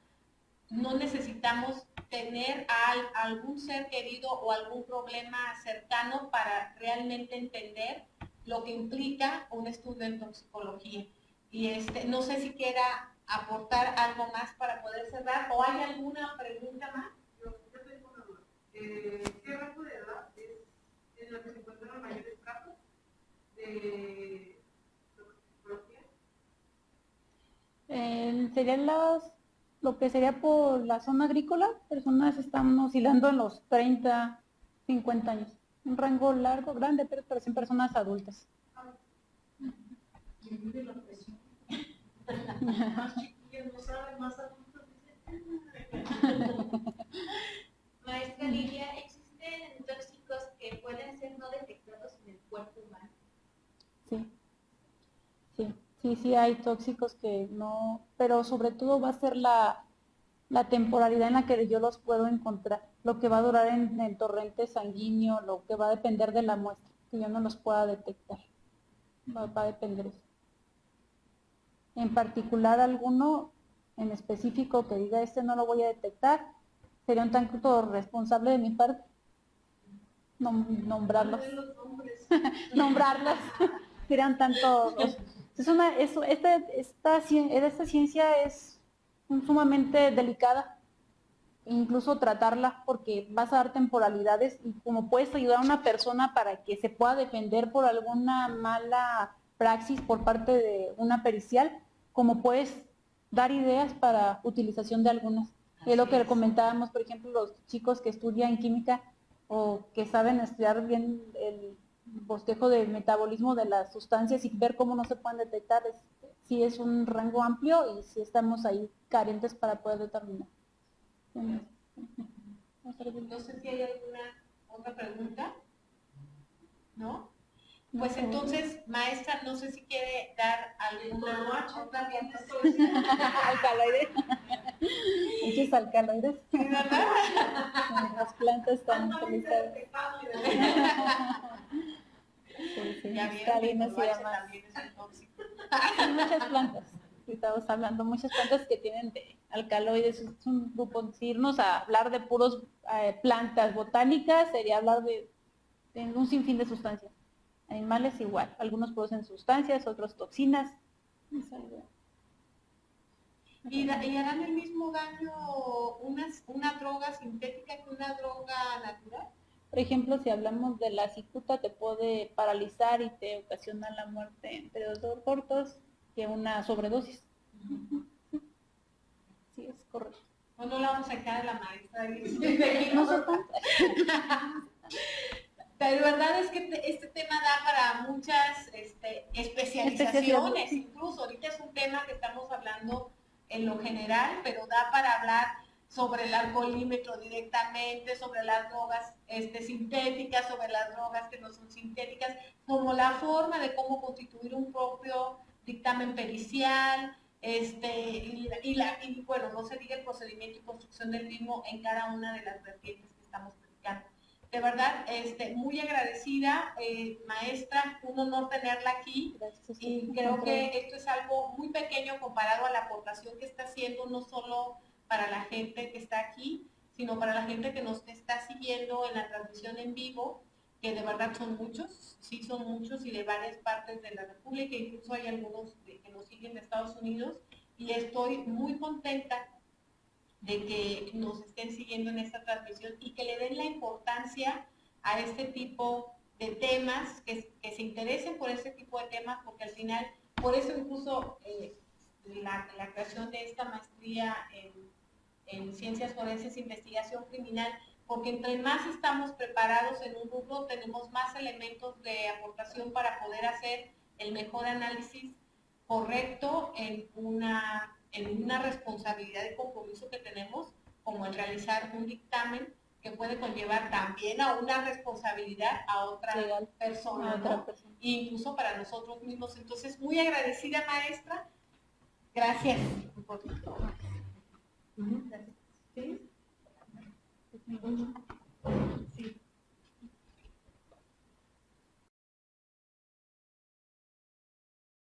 no necesitamos tener a algún ser querido o algún problema cercano para realmente entender lo que implica un estudio en toxicología. Y no sé si quiera aportar algo más para poder cerrar, o hay alguna pregunta más. Yo tengo una duda. ¿Qué rango de edad es en la que se encuentran los mayores casos de toxicología? Serían lo que sería por la zona agrícola, personas están oscilando en los 30, 50 años. Un rango largo, grande, pero son personas adultas. ¿Quién vive la presión? Más chiquillos no saben, más adultos dicen. Maestra Lidia, ¿existen tóxicos que pueden ser no detectados en el cuerpo humano? Sí, hay tóxicos que no, pero sobre todo va a ser la temporalidad en la que yo los puedo encontrar, lo que va a durar en el torrente sanguíneo, lo que va a depender de la muestra, que yo no los pueda detectar, va a depender de eso. En particular alguno en específico que diga no lo voy a detectar, sería un tanto responsable de mi parte nombrarlos. Nombrarlos serían tanto. Esta ciencia es sumamente delicada, incluso tratarla, porque vas a dar temporalidades, y como puedes ayudar a una persona para que se pueda defender por alguna mala praxis por parte de una pericial, como puedes dar ideas para utilización de algunas. Es lo que comentábamos, por ejemplo, los chicos que estudian química o que saben estudiar bien el bosquejo del metabolismo de las sustancias y ver cómo no se pueden detectar, sí es un rango amplio, y sí estamos ahí carentes para poder determinar. No sé si hay alguna otra pregunta. ¿No? Pues entonces, maestra, no sé si quiere dar alguna otra alcaloides. Muchos alcaloides. ¿Sí, verdad? Las plantas están utilizadas. Sí, ya vieron que el también es un tóxico. Hay muchas plantas. Estamos hablando muchas plantas que tienen de alcaloides. Es un grupo. Si irnos a hablar de puros plantas botánicas, sería hablar de un sinfín de sustancias. Animales igual, algunos producen sustancias, otros toxinas. ¿Y harán el mismo daño una droga sintética que una droga natural? Por ejemplo, si hablamos de la cicuta, te puede paralizar y te ocasiona la muerte en periodos cortos, que una sobredosis. Sí, es correcto. No la vamos a dejar a la maestra. Nosotros, Pero la verdad es que este tema da para muchas especializaciones, incluso ahorita es un tema que estamos hablando en lo general, pero da para hablar sobre el alcoholímetro directamente, sobre las drogas sintéticas, sobre las drogas que no son sintéticas, como la forma de cómo constituir un propio dictamen pericial, y bueno, no se diga el procedimiento y construcción del mismo en cada una de las vertientes que estamos platicando. De verdad, muy agradecida, maestra, un honor tenerla aquí. gracias. Y creo que esto es algo muy pequeño comparado a la aportación que está haciendo, no solo para la gente que está aquí, sino para la gente que nos está siguiendo en la transmisión en vivo, que de verdad son muchos, sí son muchos y de varias partes de la República, incluso hay algunos que nos siguen de Estados Unidos, y estoy muy contenta de que nos estén siguiendo en esta transmisión y que le den la importancia a este tipo de temas, que se interesen por este tipo de temas, porque al final, por eso incluso la creación de esta maestría en Ciencias Forenses e Investigación Criminal, porque entre más estamos preparados en un rubro, tenemos más elementos de aportación para poder hacer el mejor análisis correcto en una responsabilidad y compromiso que tenemos, como el realizar un dictamen que puede conllevar también a una responsabilidad a otra persona, ¿no? Incluso para nosotros mismos. Entonces, muy agradecida, maestra. Gracias. ¿Sí?